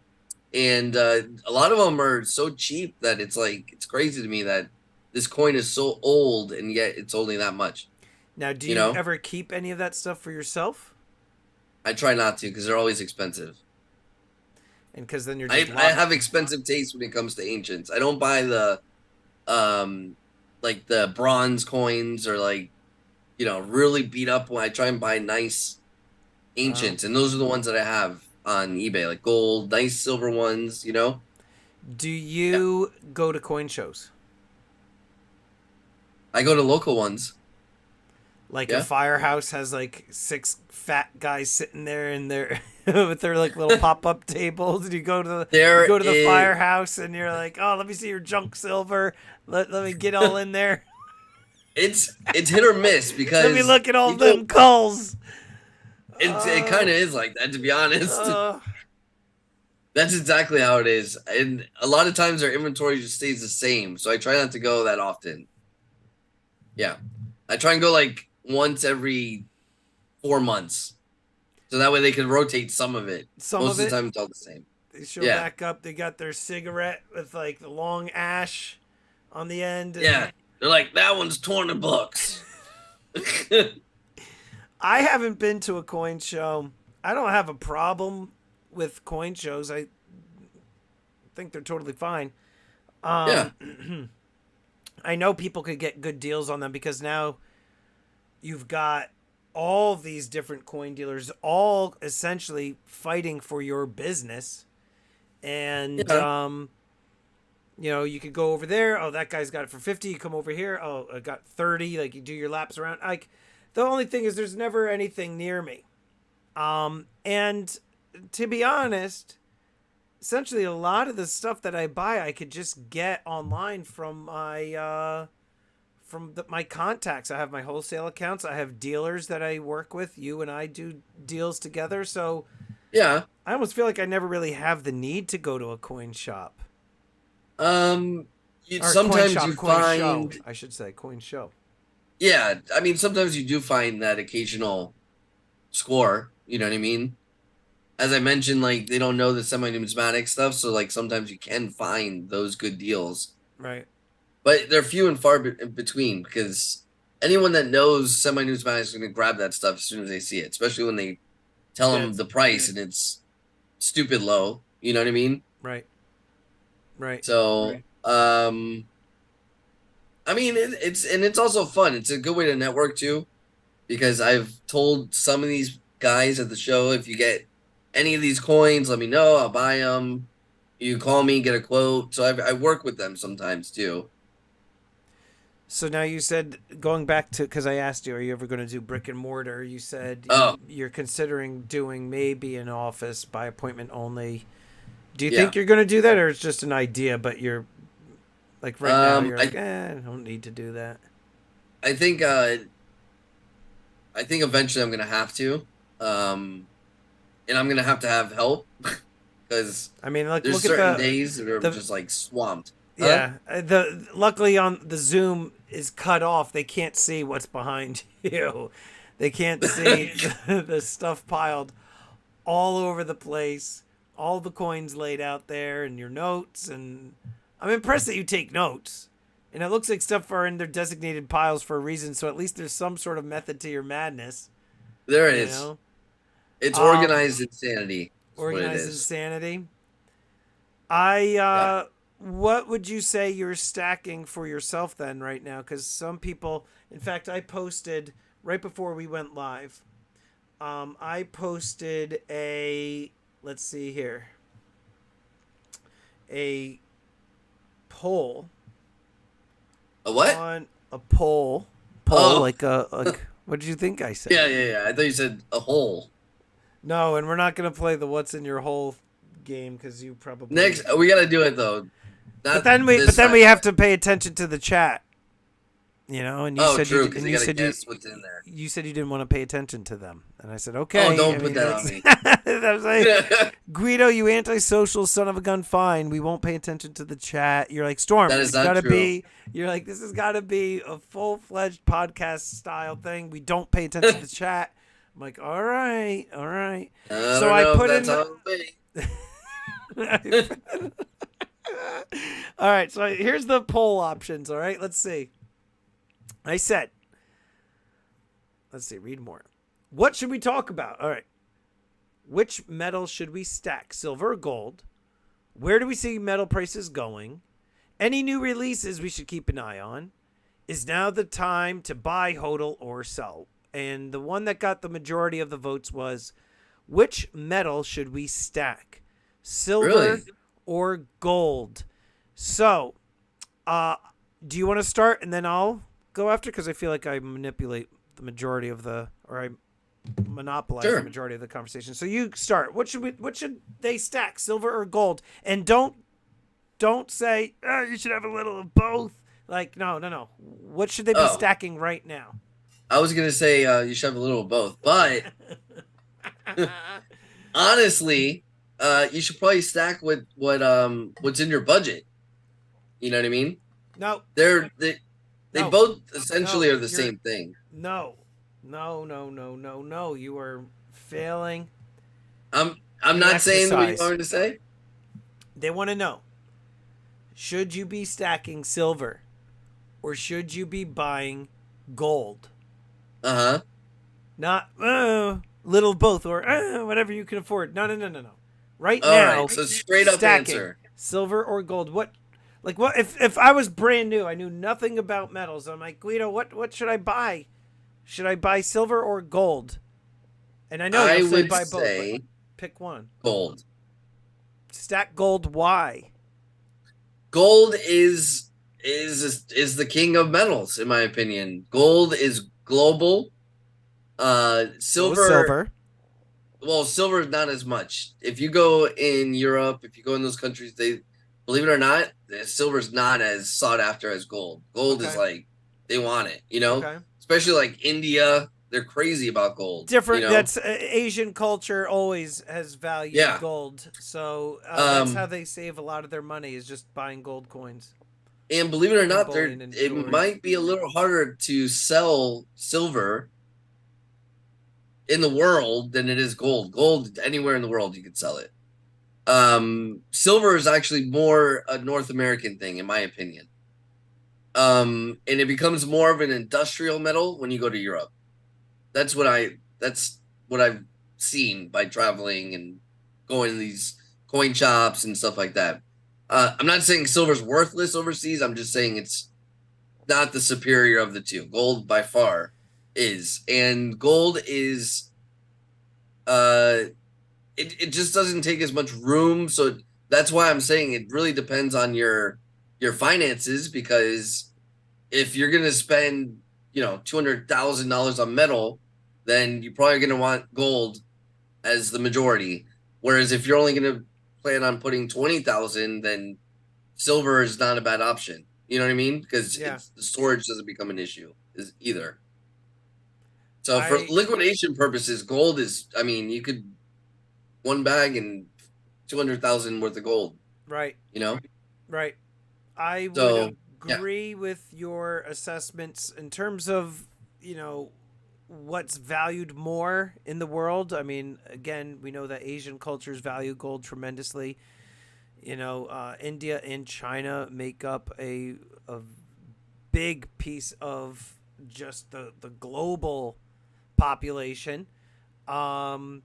and a lot of them are so cheap that it's like it's crazy to me that this coin is so old and yet it's only that much. Now, do You you know, ever keep any of that stuff for yourself? I try not to because they're always expensive. And because then you're I just I locked. have expensive taste when it comes to ancients. I don't buy the um like the bronze coins or like really beat up when I try and buy nice Uh, ancients, and those are the ones that I have on eBay, like gold, nice silver ones. do Yeah. you go to coin shows? I go to local ones. Like a Yeah. firehouse has like six fat guys sitting there in their with their like little pop up tables. And you There go to the is firehouse and you're like, oh, let me see your junk silver. Let me get all in there. it's hit or miss Let me because look at all people them culls. it kind Uh, of is like that, to be honest. uh, That's exactly how it is. And a lot of times our inventory just stays the same. So I try not to go that often. Yeah. I try and go like once every 4 months. So that way they can rotate some of it. some Most of of the it time it's all the same. they show Yeah. back up. They got their cigarette with like the long ash on the end, and Yeah. They're like, that one's 200 bucks. I haven't been to a coin show. I don't have a problem with coin shows. I think they're totally fine. Yeah. I know people could get good deals on them because now you've got all these different coin dealers all essentially fighting for your business. And Yeah. you could go over there. Oh, that guy's got it for 50. You come over here. Oh, I got 30. Like you do your laps around. Like the only thing is there's never anything near me. And to be honest, essentially a lot of the stuff that I buy I could just get online from my contacts. I have my wholesale accounts. I have dealers that I work with. You and I do deals together. So Yeah. I almost feel like I never really have the need to go to a coin shop. Um, Or coin sometimes shop, you coin show, find, I should say, coin show. yeah, I mean, sometimes you do find that occasional score, you know what I mean? As I mentioned, like they don't know the semi-numismatic stuff, so like sometimes you can find those good deals, Right. but they're few and far in between because anyone that knows semi-numismatic is going to grab that stuff as soon as they see it, especially when they tell them the price and it's stupid low. You know what I mean? Right. Right. So, I mean, it's also fun. It's a good way to network too, because I've told some of these guys at the show, if you get any of these coins, let me know. I'll buy them. You call me, get a quote. So I work with them sometimes too. So now you said, going back to, because I asked you, are you ever going to do brick and mortar? You said Oh, you're considering doing maybe an office by appointment only. Do you yeah. think you're going to do that, or it's just an idea, but you're like right now you're like, I don't need to do that. I think eventually I'm gonna have to, and I'm gonna have to have help because I mean, like, there's look at certain days that are the just like swamped. Huh? yeah. The luckily on the Zoom is cut off. They can't see what's behind you. They can't see the stuff piled all over the place, all the coins laid out there, and your notes. And I'm impressed that you take notes. And it looks like stuff are in their designated piles for a reason. So at least there's some sort of method to your madness. There it You is. know, It's organized insanity. That's what it organized is. insanity. Yeah. What would you say you're stacking for yourself then right now? Because some people, in fact, I posted right before we went live. I posted let's see here, a poll A what? on a poll, Oh. like what did you think I said? Yeah. I thought you said a hole. No, and we're not gonna play the what's in your hole game because you probably Next, we gotta do it though. But then we have to pay attention to the chat, you know. And you said true, you, because and you you gotta said guess what's in there. you said you didn't want to pay attention to them, and I said okay. Oh, don't I put mean, that on me. I was like, Guido, you antisocial son of a gun. Fine, we won't pay attention to the chat. You're like, Storm. That is not gotta true. be. You're like, this has got to be a full-fledged podcast style thing. We don't pay attention to the chat. I'm like, all right. So I put in. All right, so here's the poll options. All right, let's see. I said, let's see, read more. What should we talk about? All right. Which metal should we stack, silver or gold? Where do we see metal prices going? Any new releases we should keep an eye on? Is now the time to buy, hodl, or sell? And the one that got the majority of the votes was, which metal should we stack? Silver or gold? So, do you want to start and then I'll go after? Because I feel like I manipulate the majority of I monopolize the majority of the conversation. So you start. What should they stack, silver or gold? And don't say you should have a little of both. Like no. What should they be stacking right now? I was gonna say you should have a little of both, but honestly, you should probably stack with what's in your budget. You know what I mean? No. They both essentially are the same thing. No. You are failing. I'm not saying what you wanted to say. They want to know, should you be stacking silver or should you be buying gold? Uh-huh. Not little both or whatever you can afford. No. Right All now, right, so straight up stacking, answer. silver or gold. What if I was brand new, I knew nothing about metals. I'm like, Guido, what should I buy? Should I buy silver or gold? And I know you'll say buy both, but pick one. Gold. Stack gold, why? Gold is the king of metals, in my opinion. Gold is global. Silver. Well, silver is not as much. If you go in Europe, if you go in those countries, they, believe it or not, silver's not as sought after as gold. Gold is like, they want it, you know? Okay. Especially like India, they're crazy about gold. Different. You know? That's Asian culture always has valued gold. So that's how they save a lot of their money, is just buying gold coins. And believe it or not, it might be a little harder to sell silver in the world than it is gold. Gold, anywhere in the world, you could sell it. Silver is actually more a North American thing, in my opinion. And it becomes more of an industrial metal when you go to Europe. That's what I've seen by traveling and going to these coin shops and stuff like that. I'm not saying silver's worthless overseas. I'm just saying it's not the superior of the two. Gold by far is, and gold is uh it just doesn't take as much room. So that's why I'm saying it really depends on your finances, because if you're gonna spend, $200,000 on metal, then you're probably gonna want gold as the majority. Whereas if you're only gonna plan on putting 20,000, then silver is not a bad option. You know what I mean? Because Yeah. the storage doesn't become an issue is either. So for I liquidation purposes, gold is, I mean, you could one bag and 200,000 worth of gold, right. you know? Right. I would So yeah, agree with your assessments in terms of, what's valued more in the world. I mean, again, we know that Asian cultures value gold tremendously. India and China make up a big piece of just the global population. Um,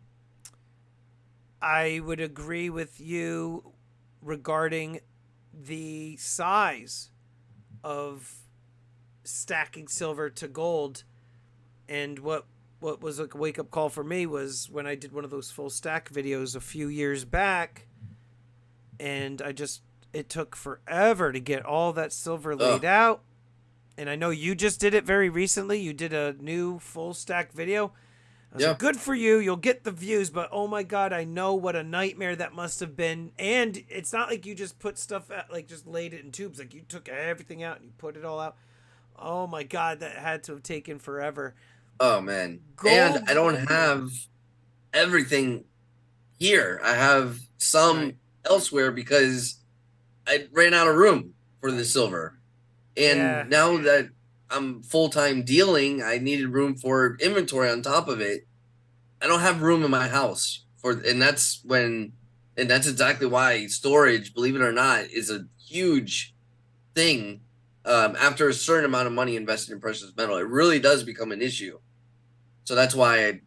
I would agree with you regarding the size of stacking silver to gold. And what was a wake up call for me was when I did one of those full stack videos a few years back, and it took forever to get all that silver laid oh out. And I know you just did it very recently. You did a new full stack video. I was yeah, like, good for you. You'll get the views, but oh my God, I know what a nightmare that must have been. And it's not like you just put stuff out, like just laid it in tubes. Like you took everything out and you put it all out. Oh my God, that had to have taken forever. oh man. And I Gold. don't have everything here. I have Right, some elsewhere because I ran out of room for the right. silver. Yeah, And now that I'm full-time dealing, I needed room for inventory on top of it. I don't have room in my house and that's exactly why storage, believe it or not, is a huge thing. After a certain amount of money invested in precious metal, it really does become an issue. So that's why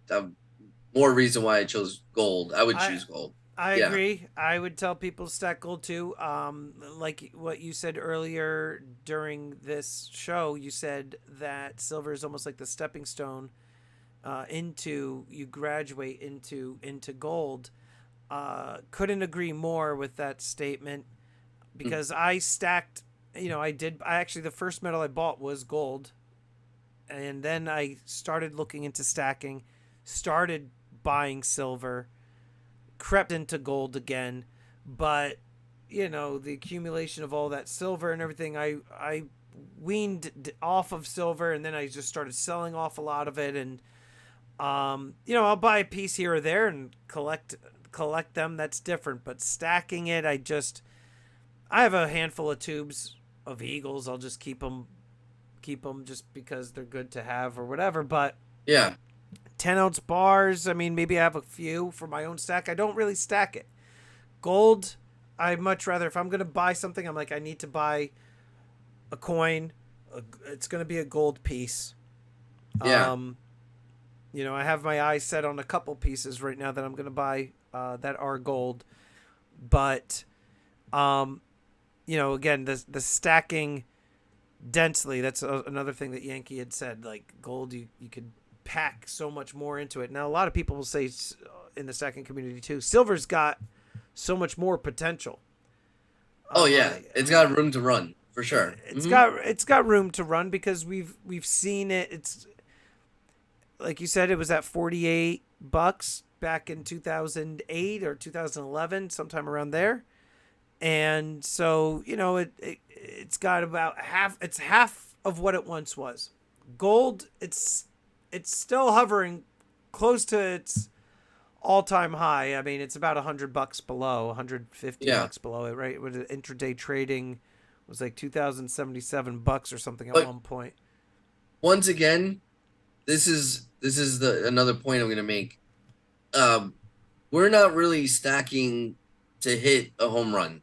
more reason why I chose gold. I would I choose gold. I Yeah. agree. I would tell people to stack gold too. Like what you said earlier during this show, you said that silver is almost like the stepping stone into you graduate into gold. Couldn't agree more with that statement Mm. because I stacked. I did. I actually the first metal I bought was gold, and then I started looking into stacking, started buying silver, crept into gold again, but the accumulation of all that silver and everything, I weaned off of silver, and then I just started selling off a lot of it, and I'll buy a piece here or there and collect them. That's different, but stacking it, I have a handful of tubes of eagles. I'll just keep them just because they're good to have or whatever, but Yeah. 10-ounce bars. I mean, maybe I have a few for my own stack. I don't really stack it. Gold, I much rather, if I'm going to buy something, I'm like, I need to buy a coin. It's going to be a gold piece. Yeah. Um, I have my eyes set on a couple pieces right now that I'm going to buy that are gold. But, again, the stacking densely, that's another thing that Yankee had said. Like gold, you could pack so much more into it. Now, a lot of people will say in the stacking community too, silver's got so much more potential. Oh Uh, yeah. It's got room to run for sure. it's got room to run because we've seen it. It's like you said, it was at $48 back in 2008 or 2011, sometime around there. And so it's got about half. It's half of what it once was. Gold, it's still hovering close to its all-time high. I mean, it's about $100 below, 150 Yeah. bucks below it, right? With intraday trading was like $2,077 or something at But one point. once again, this is the another point I'm going to make. Um, we're not really stacking to hit a home run.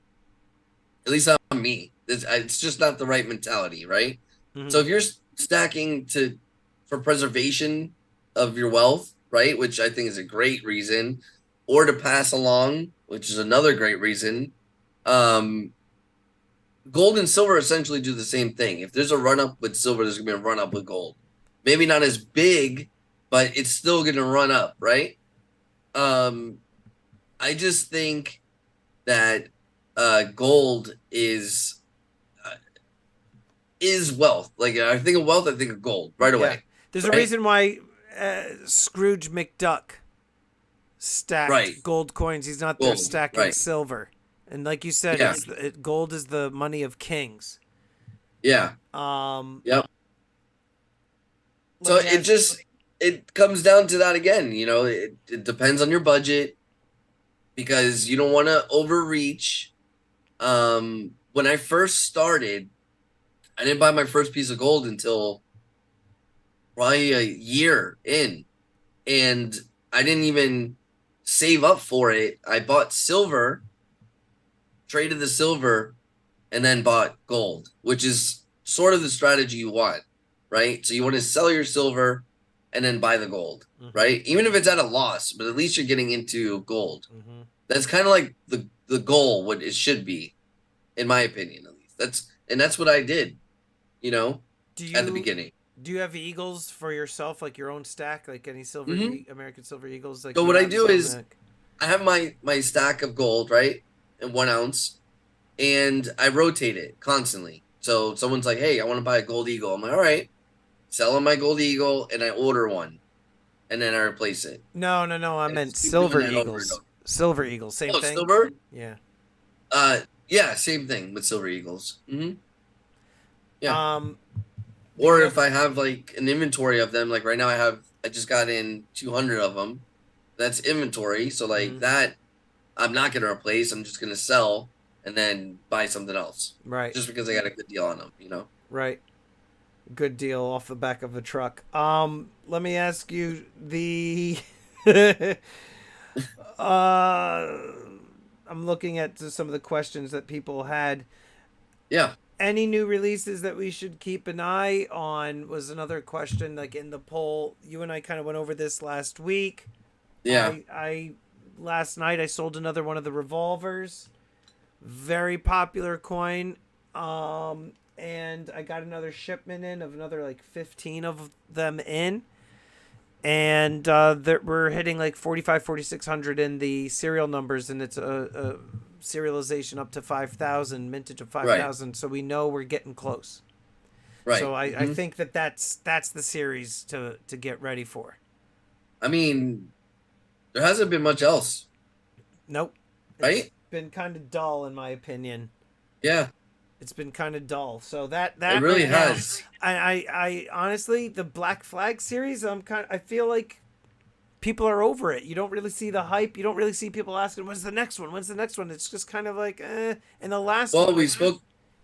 At least not me. It's just not the right mentality, right? So Mm-hmm. if you're stacking to for preservation of your wealth, right? Which I think is a great reason, or to pass along, which is another great reason. Um, Gold and silver essentially do the same thing. If there's a run up with silver, there's gonna be a run up with gold. Maybe not as big, but it's still gonna run up, right? Um, I just think that gold is wealth. Like I think of wealth, I think of gold right Yeah. away. There's a Right? reason why Scrooge McDuck stacked Right. gold coins. He's not there Gold. stacking Right. silver. And like you said, Yeah. gold is the money of kings. Yeah. Um, Yep. let So me ask- it comes down to that again. You know, it depends on your budget because you don't want to overreach. When I first started, I didn't buy my first piece of gold until probably a year in, and I didn't even save up for it. I bought silver, traded the silver, and then bought gold, which is sort of the strategy you want, right? So you want to sell your silver and then buy the gold, right? Even if it's at a loss, but at least you're getting into gold. That's kind of like the goal, what it should be, in my opinion, at least. That's what I did, you know, at the beginning. Do you have eagles for yourself, like your own stack, like any silver American silver eagles? Like So you what I have do some, is I have my stack of gold, right, in 1 ounce, and I rotate it constantly. So someone's like, "Hey, I want to buy a gold eagle." I'm like, "All right, sell them my gold eagle," and I order one, and then I replace it. No, I And meant just keep doing silver that over and eagles. over. Silver eagles, same Oh, thing. silver? Yeah. Yeah, same thing with silver eagles. Yeah. Um, Or if I have like an inventory of them, like right now I just got in 200 of them. That's inventory. So like that, I'm not going to replace. I'm just going to sell and then buy something else. right. Just because I got a good deal on them, you know? Right. Good deal off the back of the truck. Let me ask you the I'm looking at some of the questions that people had. Yeah. Any new releases that we should keep an eye on was another question, like in the poll. You and I kind of went over this last week. Yeah. I last night I sold another one of the revolvers. Very popular coin. And I got another shipment in of another like 15 of them in. And we're hitting like 4,600 in the serial numbers, and it's a serialization up to 5,000, mintage of 5,000. Right. So we know we're getting close. Right. So I think that's the series to get ready for. I mean, there hasn't been much else. Nope. Right? It's been kind of dull in my opinion. Yeah. It's been kind of dull. So that it really has. I honestly, the Black Flag series, I feel like people are over it. You don't really see the hype. You don't really see people asking, "When's the next one? When's the next one?" It's just kind of like, And the last one, we spoke.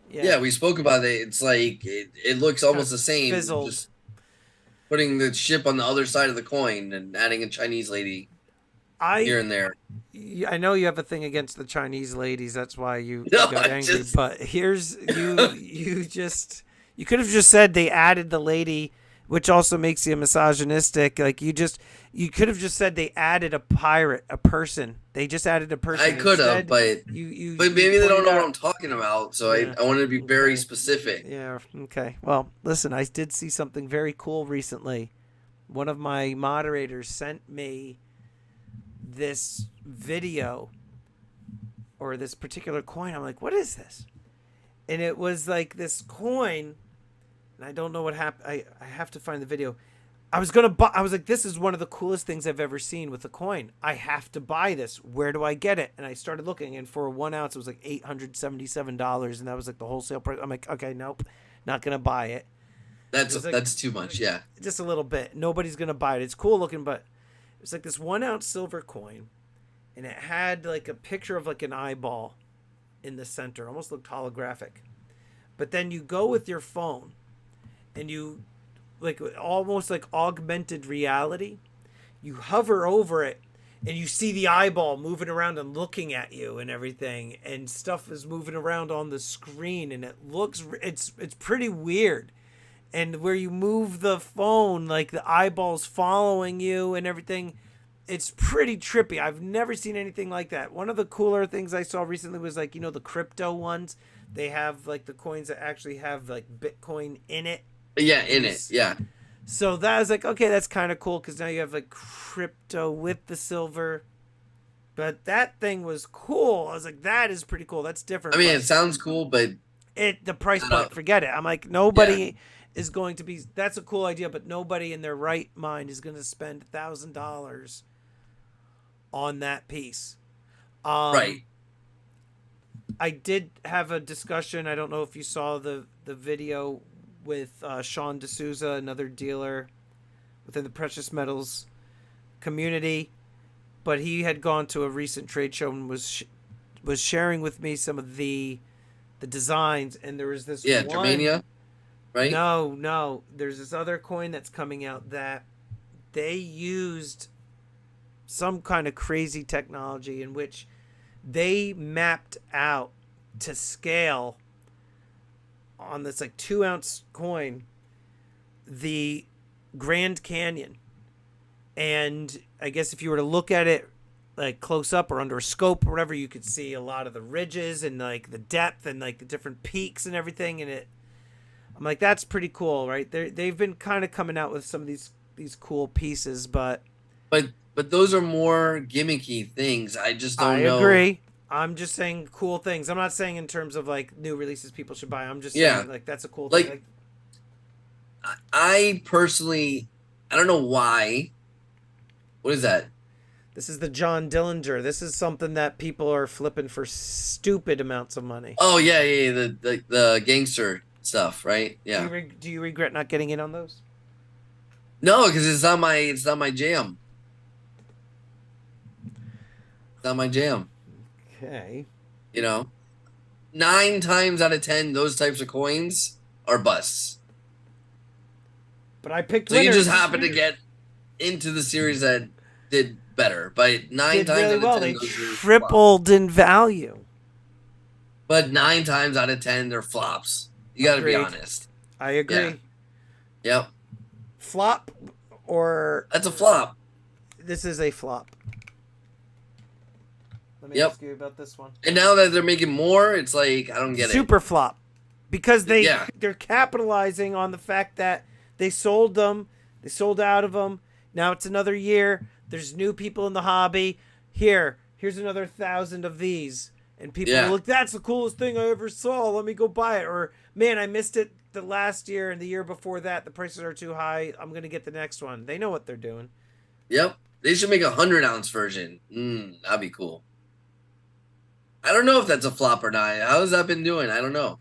Yeah, we spoke about it. It's like it looks almost the same. Fizzled. Just putting the ship on the other side of the coin and adding a Chinese lady here and there. I know you have a thing against the Chinese ladies. That's why you got angry. But here's you could have just said they added the lady, which also makes you misogynistic. Like you could have just said they added a pirate, a person. They just added a person. I could have, but maybe they don't know what I'm talking about. So I wanted to be very specific. Yeah. Okay. Well, listen, I did see something very cool recently. One of my moderators sent me this video or this particular coin. I'm like, what is this? And it was like this coin, and I don't know what happened. I have to find the video. I was like, this is one of the coolest things I've ever seen with a coin. I have to buy this. Where do I get it? And I started looking, and for 1 ounce, it was like $877, and that was like the wholesale price. I'm like, okay, nope, not gonna buy it. That's too much, yeah. Just a little bit. Nobody's gonna buy it. It's cool looking, but it's like this 1 ounce silver coin, and it had like a picture of like an eyeball in the center. Almost looked holographic. But then you go with your phone, and you like almost like augmented reality. You hover over it, and you see the eyeball moving around and looking at you and everything, and stuff is moving around on the screen, and it's pretty weird. and where you move the phone, like the eyeballs following you and everything. It's pretty trippy. I've never seen anything like that. One of the cooler things I saw recently was like, the crypto ones. They have like the coins that actually have like Bitcoin in it. Yeah, in it. Yeah. So that was like, okay, that's kind of cool because now you have like crypto with the silver. But that thing was cool. I was like, that is pretty cool. That's different. I mean, it sounds cool, but the price point, forget it. I'm like, nobody is going to be. That's a cool idea, but nobody in their right mind is going to spend $1,000 on that piece. Right. I did have a discussion. I don't know if you saw the video with Sean D'Souza, another dealer within the precious metals community, but he had gone to a recent trade show and was sharing with me some of the designs, and there was this Germania, right? No, there's this other coin that's coming out that they used some kind of crazy technology in which they mapped out to scale on this like 2-ounce coin the Grand Canyon. And I guess if you were to look at it like close up or under a scope or whatever, you could see a lot of the ridges and like the depth and like the different peaks and everything. And I'm like, that's pretty cool, right? They've been kind of coming out with some of these cool pieces, but those are more gimmicky things. I just don't know. I agree. I'm just saying cool things. I'm not saying in terms of like new releases people should buy. I'm just saying like that's a cool thing. Like, I personally, I don't know why. What is that? This is the John Dillinger. This is something that people are flipping for stupid amounts of money. Oh yeah. The gangster stuff, right? Yeah. Do you regret not getting in on those? No, because it's not my jam. It's not my jam. Okay. 9 times out of 10, those types of coins are busts. But I picked. So you just happen to get into the series that did better, but 9 times really out of 10, well. They those tripled in value. But 9 times out of 10, they're flops. You got to be honest. I agree. Yeah. Yep. Flop or that's a flop. This is a flop. Let me ask you about this one. And now that they're making more, it's like I don't get Super flop. Because they're capitalizing on the fact that they sold them, they sold out of them. Now it's another year. There's new people in the hobby. Here's another 1,000 of these. And people are like, that's the coolest thing I ever saw. Let me go buy it. Or, man, I missed it the last year and the year before that. The prices are too high. I'm going to get the next one. They know what they're doing. Yep. They should make a 100-ounce version. That'd be cool. I don't know if that's a flop or not. How has that been doing? I don't know.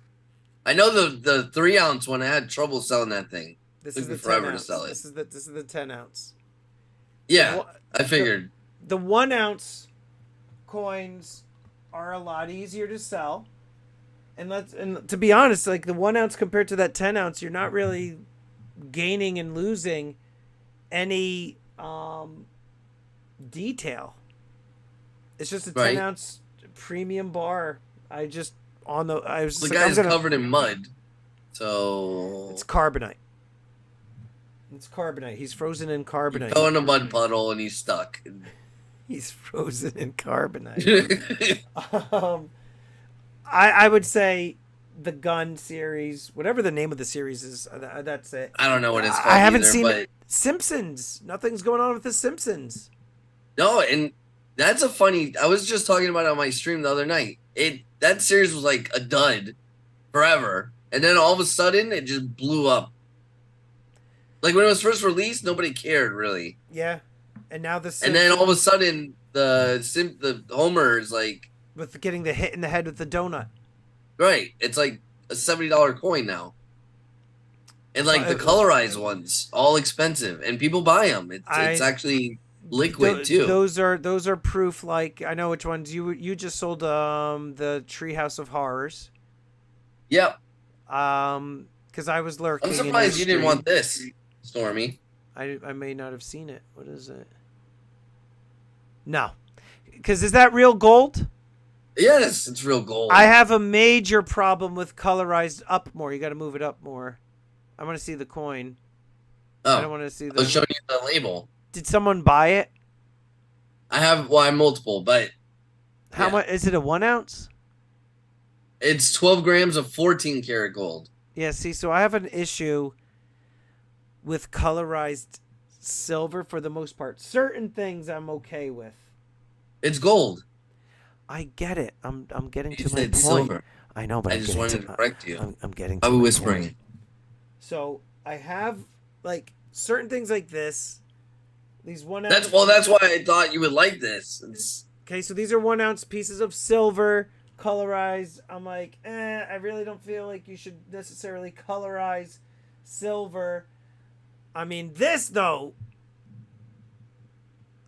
I know the 3-ounce one. I had trouble selling that thing. This is the forever 10-ounce. to sell it. This is the 10-ounce. Yeah, I figured. The 1-ounce coins are a lot easier to sell. And to be honest, like the 1-ounce compared to that 10-ounce, you're not really gaining and losing any detail. It's just a 10-ounce premium bar. The guy's covered in mud, so it's carbonite. He's frozen in carbonite. He fell in a mud puddle and he's stuck. He's frozen in carbonite. I would say the gun series, whatever the name of the series is, that's it. I don't know what it's called. I haven't seen it. Simpsons. Nothing's going on with the Simpsons. No, and that's a funny. I was just talking about it on my stream the other night. That series was like a dud forever, and then all of a sudden it just blew up. Like when it was first released, nobody cared really. Yeah, and now and then all of a sudden the Homer is like with getting the hit in the head with the donut. Right, it's like a $70 coin now, and like the colorized ones, all expensive, and people buy them. It's actually liquid too. Those are proof. Like I know which ones you just sold. The Treehouse of Horrors. Yep. Because I was lurking. I'm surprised you didn't want this, Stormy. I may not have seen it. What is it? No, because is that real gold? Yes, it's real gold. I have a major problem with colorized up more. You got to move it up more. I want to see the coin. I Oh, don't want to see I was the. showing you the label. Did someone buy it? I have multiple, but How yeah. much is it? A 1 ounce? It's 12 grams of 14 karat gold. Yeah. See, so I have an issue with colorized silver for the most part. Certain things I'm okay with. It's gold. I get it. I'm getting You to my said point. silver. I know, but I I'm just getting wanted to. to correct you. I'm getting I to was my whispering. point. So I have like certain things like this. These 1 ounce. That's why I thought you would like this. Okay, so these are 1 ounce pieces of silver, colorized. I'm like, I really don't feel like you should necessarily colorize silver. I mean, this though.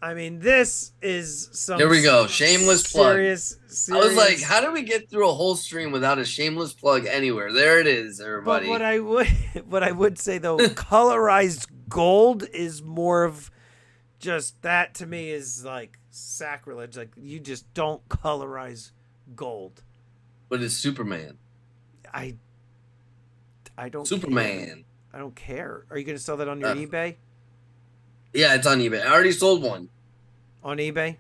I mean, this is some. Here we go. Shameless plug. Serious. I was like, how do we get through a whole stream without a shameless plug anywhere? There it is, everybody. But what I would say though, colorized gold is more of just that to me is like sacrilege. Like you just don't colorize gold. But it's Superman. I don't. Superman. Care. I don't care. Are you going to sell that on your eBay? Yeah, it's on eBay. I already sold one. On eBay?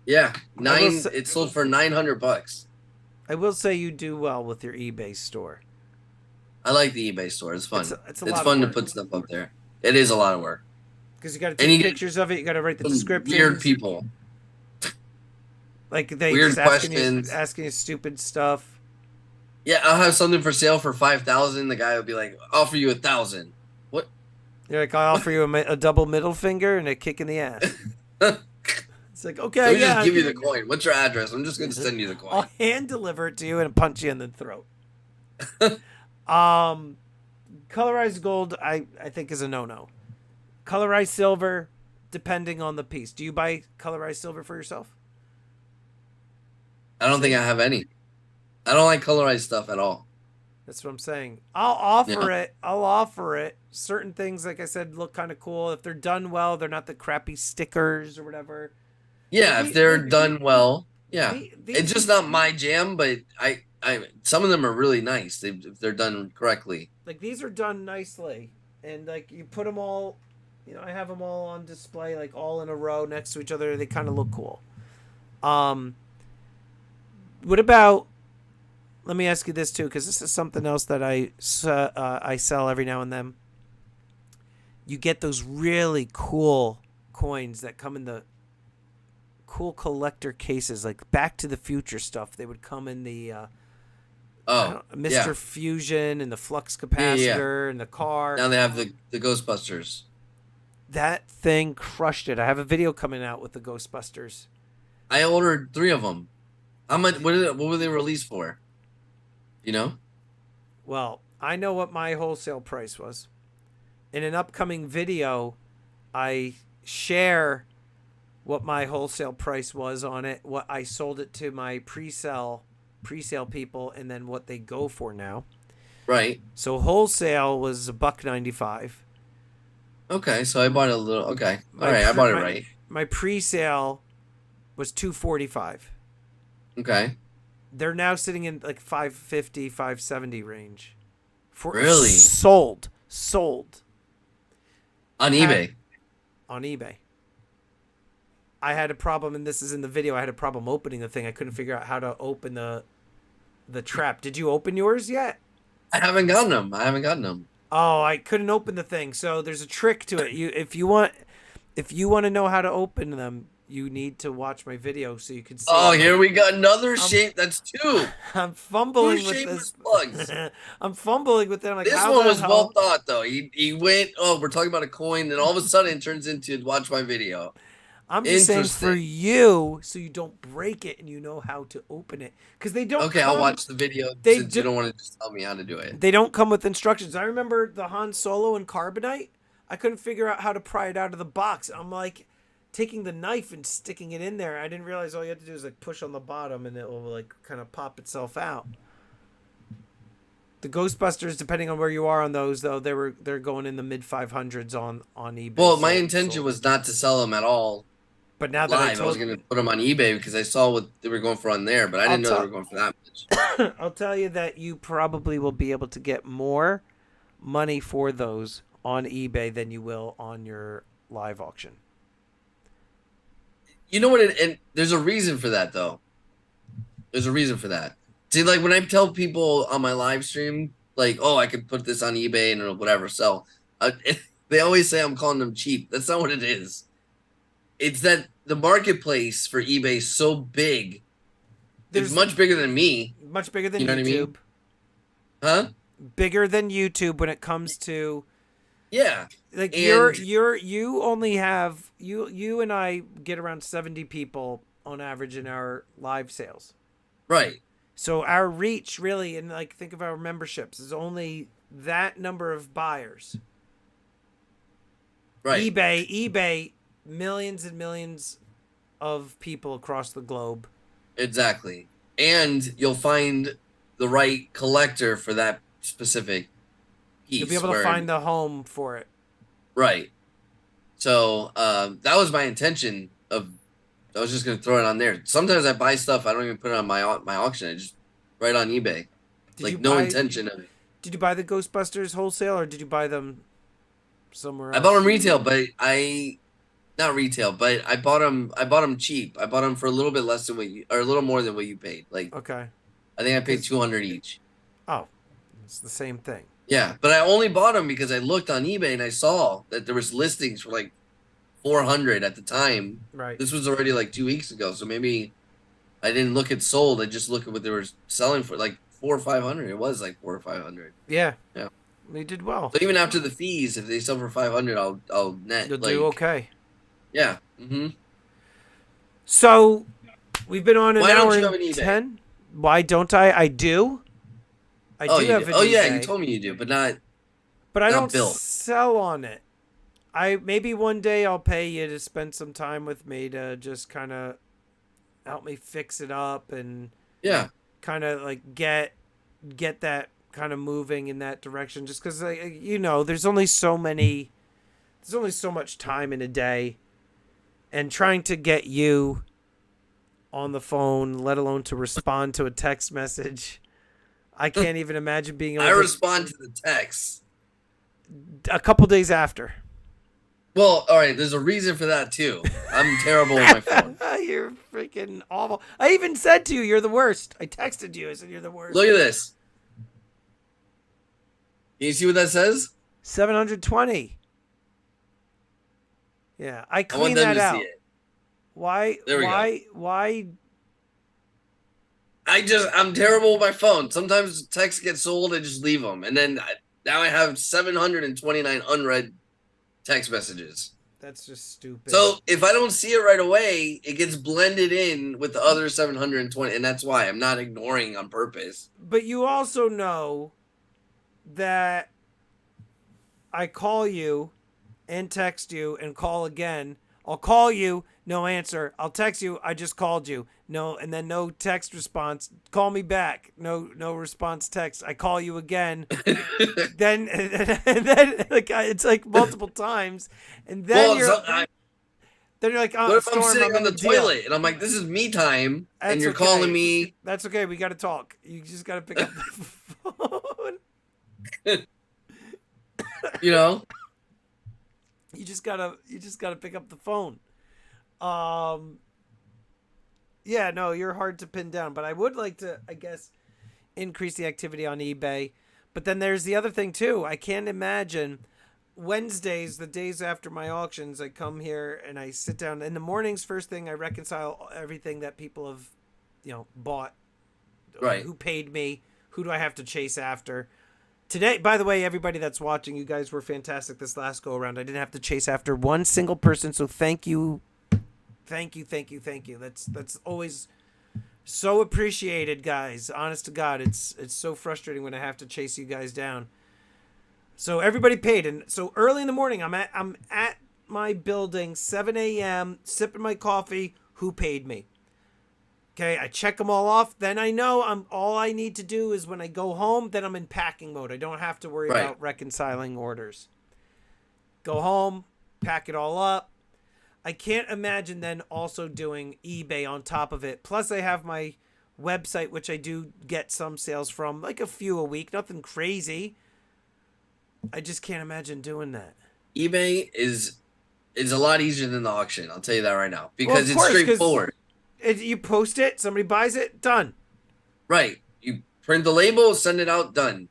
Yeah, it sold for $900. I will say you do well with your eBay store. I like the eBay store. It's fun. It's fun to put stuff up there. It is a lot of work. Because you got to take pictures of it. You got to write the description. Weird people. Like they weird just questions, asking you stupid stuff. Yeah, I'll have something for sale for $5,000. The guy will be like, "Offer you $1,000." What? You're like, I'll offer you a double middle finger and a kick in the ass. It's like, okay, Let me just give you the coin. What's your address? I'm just going to send you the coin. I'll hand deliver it to you and punch you in the throat. Colorized gold, I think is a no-no. Colorized silver, depending on the piece. Do you buy colorized silver for yourself? I don't think I have any. I don't like colorized stuff at all. That's what I'm saying. I'll offer it. I'll offer it. Certain things, like I said, look kind of cool. If they're done well, they're not the crappy stickers or whatever. Yeah, if they're done well, yeah. It's just not my jam, but I some of them are really nice if they're done correctly. Like these are done nicely, and like you put them all, I have them all on display, like all in a row next to each other. They kind of look cool. What about? Let me ask you this too, because this is something else that I sell every now and then. You get those really cool coins that come in the cool collector cases, like Back to the Future stuff. They would come in the Mr. Fusion and the flux capacitor and the car. Now they have the Ghostbusters. That thing crushed it. I have a video coming out with the Ghostbusters. I ordered 3 of them. How much? What were they released for? You know? Well, I know what my wholesale price was. In an upcoming video, I share what my wholesale price was on it, what I sold it to my pre-sale people, and then what they go for now. Right. So wholesale was $1.95. Okay, so I bought a little. Okay, all right, I bought it right. My pre-sale was $2.45. Okay. They're now sitting in like $5.50, $5.70 range. Really? Sold. On eBay. On eBay. I had a problem, and this is in the video. I had a problem opening the thing. I couldn't figure out how to open the trap. Did you open yours yet? I haven't gotten them. Oh, I couldn't open the thing. So there's a trick to it. If you want to know how to open them, you need to watch my video so you can see. Oh, here we got another shape. That's 2. I'm fumbling 2 with shameless this. plugs. I'm fumbling with them. Like, this one was well thought, though. He went, we're talking about a coin, and all of a sudden it turns into watch my video. I'm just saying for you, so you don't break it and you know how to open it. Because they don't. Okay, I'll watch the video since you don't want to just tell me how to do it. They don't come with instructions. I remember the Han Solo and Carbonite. I couldn't figure out how to pry it out of the box. I'm like taking the knife and sticking it in there. I didn't realize all you have to do is like push on the bottom and it will like kind of pop itself out. The Ghostbusters, depending on where you are on those, though, they're going in the mid 500s on eBay. Well, my intention was not to sell them at all. But now that I was going to put them on eBay because I saw what they were going for on there, but I didn't know they were going for that much. I'll tell you that you probably will be able to get more money for those on eBay than you will on your live auction. You know what? And there's a reason for that, though. There's a reason for that. See, like when I tell people on my live stream, like, oh, I could put this on eBay and whatever, sell. They always say I'm calling them cheap. That's not what it is. It's that the marketplace for eBay is so big. It's much bigger than me. Much bigger than you know YouTube. What I mean? Huh? Bigger than YouTube when it comes to like and you only have you and I get around 70 people on average in our live sales. Right. So our reach really, and like think of our memberships, is only that number of buyers. Right. eBay, millions and millions of people across the globe. Exactly. And you'll find the right collector for that specific piece. You'll be able to find the home for it. Right. So that was my intention of. I was just gonna throw it on there. Sometimes I buy stuff, I don't even put it on my auction. I just write on eBay. Intention of it. Did you buy the Ghostbusters wholesale or did you buy them somewhere else? I bought them retail, but not retail, but I bought them cheap. I bought them for a little bit less than or a little more than what you paid. Like, okay. I think I paid $200 each. Oh, it's the same thing. Yeah, but I only bought them because I looked on eBay and I saw that there was listings for like $400 at the time. Right. This was already like 2 weeks ago, so maybe I didn't look at sold. I just looked at what they were selling for, like $400 or $500. It was like $400 or $500. Yeah. Yeah. They did well. So even after the fees, if they sell for $500, I'll net. You'll do okay. Yeah. Mm-hmm. So we've been on an Why hour don't you have an and eBay? 10. Why don't I? I do. I do have an eBay. Yeah, you told me you do, but not. But I not don't built. sell on it. Maybe one day I'll pay you to spend some time with me to just kind of help me fix it up and kind of like get that kind of moving in that direction. Just because there's only so much time in a day, and trying to get you on the phone, let alone to respond to a text message, I can't even imagine being able I respond to the text a couple days after. Well, all right, there's a reason for that too. I'm terrible with my phone. You're freaking awful. I even said to you, you're the worst. I texted you. I said, you're the worst. Look at this. Can you see what that says? 720. Yeah, I cleaned that out. See it. Why? There we go. Why? I'm terrible with my phone. Sometimes texts get sold, I just leave them. And then now I have 729 unread text messages. That's just stupid. So if I don't see it right away, it gets blended in with the other 720, and that's why I'm not ignoring on purpose. But you also know that I call you and text you and call again. I'll call you, no answer. I'll text you, I just called you. No, and then no text response. Call me back. No response text. I call you again. then like it's like multiple times. And then then you're like, oh, what if Storm, I'm sitting on the toilet and I'm like, this is me time, and you're calling me? That's okay. We got to talk. You just got to pick up the phone. You know? You just gotta pick up the phone. Yeah, no, you're hard to pin down, but I would like to, I guess, increase the activity on eBay. But then there's the other thing too. I can't imagine Wednesdays, the days after my auctions, I come here and I sit down in the mornings. First thing, I reconcile everything that people have, bought, right? Who paid me? Who do I have to chase after? Today, by the way, everybody that's watching, you guys were fantastic this last go around. I didn't have to chase after one single person, so thank you. Thank you. That's always so appreciated, guys. Honest to God, it's so frustrating when I have to chase you guys down. So everybody paid, and so early in the morning, I'm at my building, 7 a.m., sipping my coffee. Who paid me? Okay, I check them all off. Then I know all I need to do is when I go home, then I'm in packing mode. I don't have to worry about reconciling orders. Go home, pack it all up. I can't imagine then also doing eBay on top of it. Plus, I have my website, which I do get some sales from, like a few a week. Nothing crazy. I just can't imagine doing that. eBay is a lot easier than the auction. I'll tell you that right now Well, of because it's course, because straightforward. you post it, somebody buys it, done. Right. You print the label, send it out, done.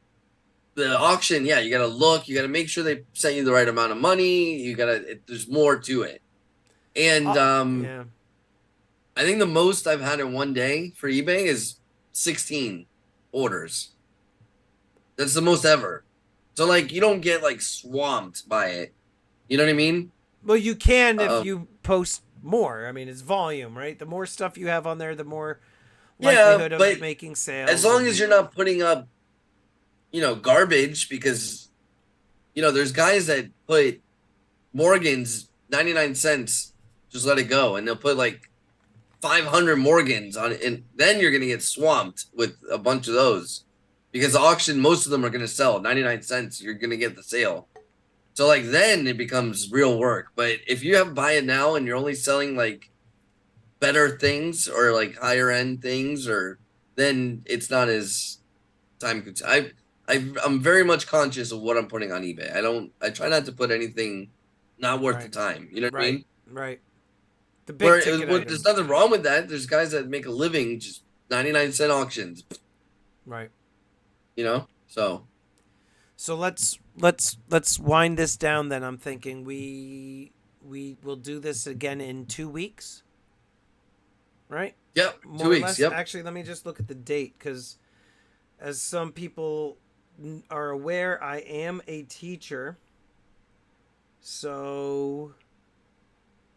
The auction, yeah, you got to look. You got to make sure they sent you the right amount of money. You got to. There's more to it. And Yeah. I think the most I've had in one day for eBay is 16 orders. That's the most ever. So like you don't get like swamped by it. You know what I mean? Well, you can if Um, you post more. I mean, it's volume, right? The more stuff you have on there, the more yeah, likelihood of but making as sales. long as you're not putting up, garbage because there's guys that put Morgan's 99 cents, just let it go, and they'll put like 500 Morgans on it, and then you're gonna get swamped with a bunch of those because the auction, most of them are gonna sell 99 cents. You're gonna get the sale. So like then it becomes real work. But if you have buy it now and you're only selling like better things or like higher end things, or then it's not as time consuming. I'm very much conscious of what I'm putting on eBay. I try not to put anything not worth the Right. time. You know what I Right. mean? Right. The big ticket There's items. nothing wrong with that. There's guys that make a living just 99 cent auctions, Right. So So let's wind this down then. I'm thinking we will do this again in 2 weeks, right? yep, More 2 or weeks. less. Yep. Actually, let me just look at the date because, as some people are aware, I am a teacher. So,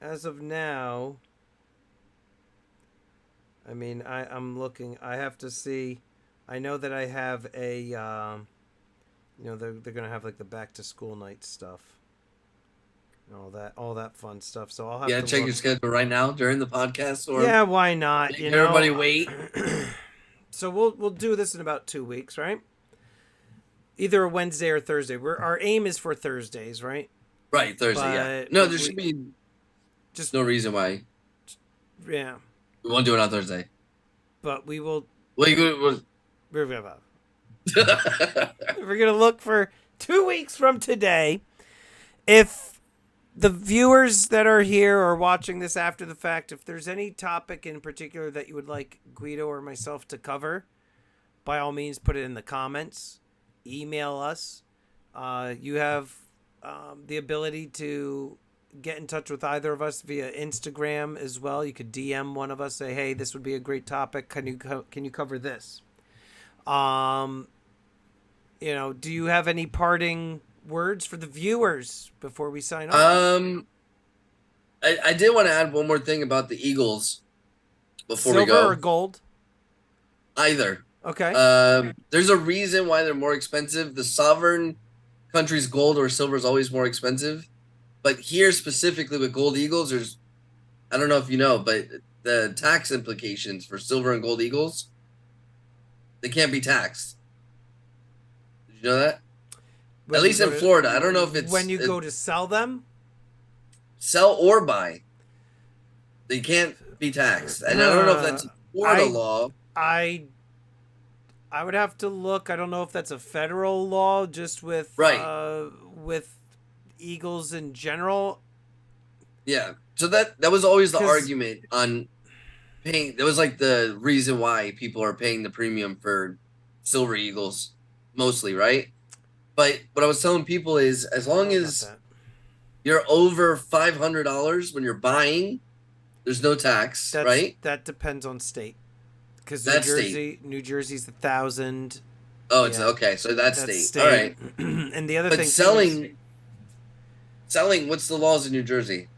as of now, I mean, I'm looking. I have to see. I know that I have a. They're gonna have like the back to school night stuff, and all that fun stuff. So I'll have Yeah, to check look. your schedule right now during the podcast, or Yeah, why not? make everybody wait. So we'll do this in about 2 weeks, right? Either a Wednesday or Thursday. Our aim is for Thursdays, right? Right, Thursday. Yeah. No, there should be just no reason why yeah. we won't do it on Thursday. But we will. Wait, good. We're gonna look for 2 weeks from today. If the viewers that are here or watching this after the fact, if there's any topic in particular that you would like Guido or myself to cover, by all means, put it in the comments. Email us. You have the ability to get in touch with either of us via Instagram as well. You could DM one of us, say, "Hey, this would be a great topic. Can you cover this?" Do you have any parting words for the viewers before we sign off? I did want to add one more thing about the Eagles before we go. Silver or gold? Either. Okay. There's a reason why they're more expensive. The sovereign country's gold or silver is always more expensive. But here specifically with gold Eagles, I don't know if you know, but the tax implications for silver and gold Eagles, they can't be taxed. Did you know that? At least in Florida. I don't know if it's when you go to sell them. Sell or buy, they can't be taxed. And I don't know if that's a Florida law. I would have to look. I don't know if that's a federal law, just with with Eagles in general. Yeah. So that was always the argument on paying. That was like the reason why people are paying the premium for silver Eagles, mostly, right? But what I was telling people is, as long as you're over $500 when you're buying, there's no tax, right? That depends on state. Because New Jersey's 1,000. Oh, it's okay. So that's state. All right. And the other thing, selling. What's the laws in New Jersey?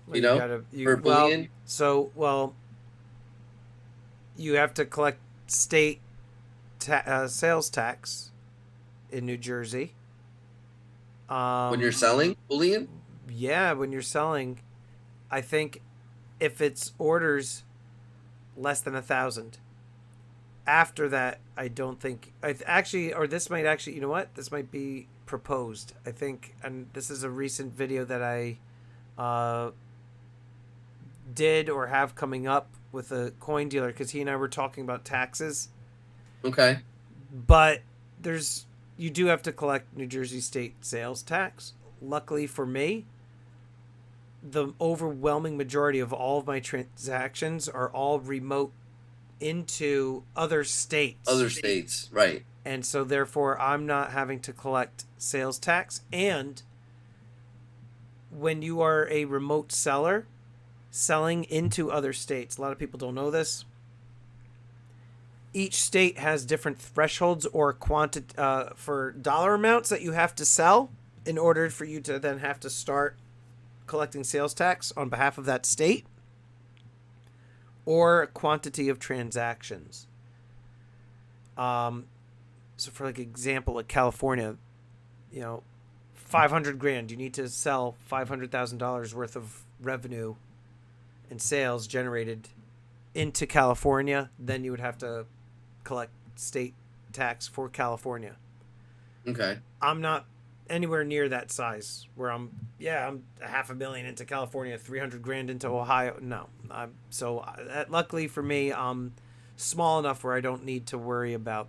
For bullion. You have to collect state sales tax in New Jersey. When you're selling bullion? Yeah, when you're selling, I think if it's orders less than 1,000. After that, I don't think this might actually, you know what? This might be proposed. I think, and this is a recent video that I did or have coming up with a coin dealer because he and I were talking about taxes. Okay. But there's you do have to collect New Jersey state sales tax. Luckily for me, the overwhelming majority of all of my transactions are all remote into other states. Other states, right. And so therefore I'm not having to collect sales tax. And when you are a remote seller selling into other states, a lot of people don't know this. Each state has different thresholds or quantity for dollar amounts that you have to sell in order for you to then have to start collecting sales tax on behalf of that state, or quantity of transactions. So for like example, like California, 500 grand, you need to sell $500,000 worth of revenue and sales generated into California. Then you would have to collect state tax for California. Okay. I'm not anywhere near that size where I'm $500,000 into California, 300 grand into Ohio. No, luckily for me, I'm small enough where I don't need to worry about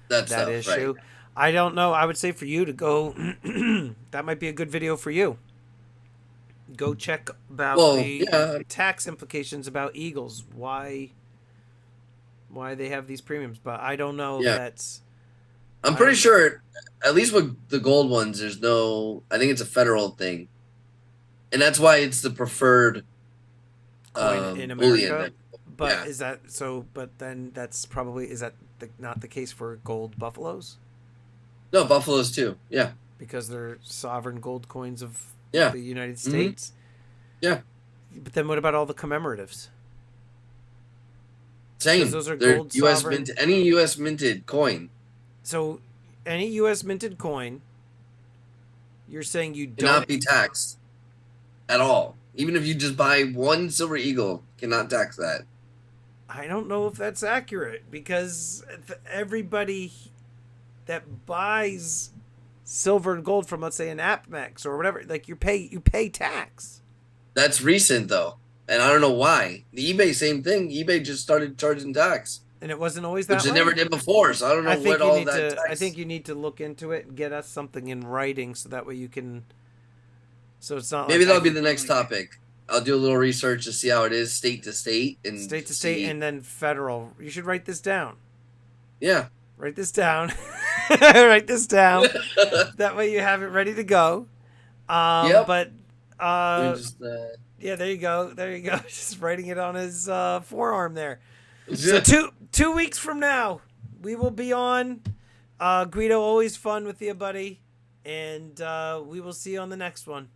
that issue. Right. I don't know. I would say for you to go, that might be a good video for you. Go check about the tax implications about Eagles. Why they have these premiums, but I don't know if that's. I'm pretty sure, at least with the gold ones, there's no. I think it's a federal thing, and that's why it's the preferred coin in America. Bullion. But is that so? But then that's probably not the case for gold buffaloes? No, buffaloes too. Yeah, because they're sovereign gold coins of the United States. Mm-hmm. Yeah, but then what about all the commemoratives? Same. Those are gold U.S. any U.S. minted coin. So, any U.S. minted coin, you're saying you don't cannot be taxed at all. Even if you just buy one silver eagle, cannot tax that. I don't know if that's accurate, because everybody that buys silver and gold from, let's say, an APMEX or whatever, like you pay tax. That's recent though, and I don't know why. The eBay, same thing. eBay just started charging tax. And it wasn't always that way? Which it never did before, so I don't know what all that I think you need to look into it and get us something in writing so that way you can... So it's not maybe that'll be the next topic. I'll do a little research to see how it is state to state. State to state and then federal. You should write this down. Yeah. Write this down. Write this down. That way you have it ready to go. Yep. But... yeah, there you go. There you go. Just writing it on his forearm there. So two weeks from now, we will be on. Guido, always fun with you, buddy. And we will see you on the next one.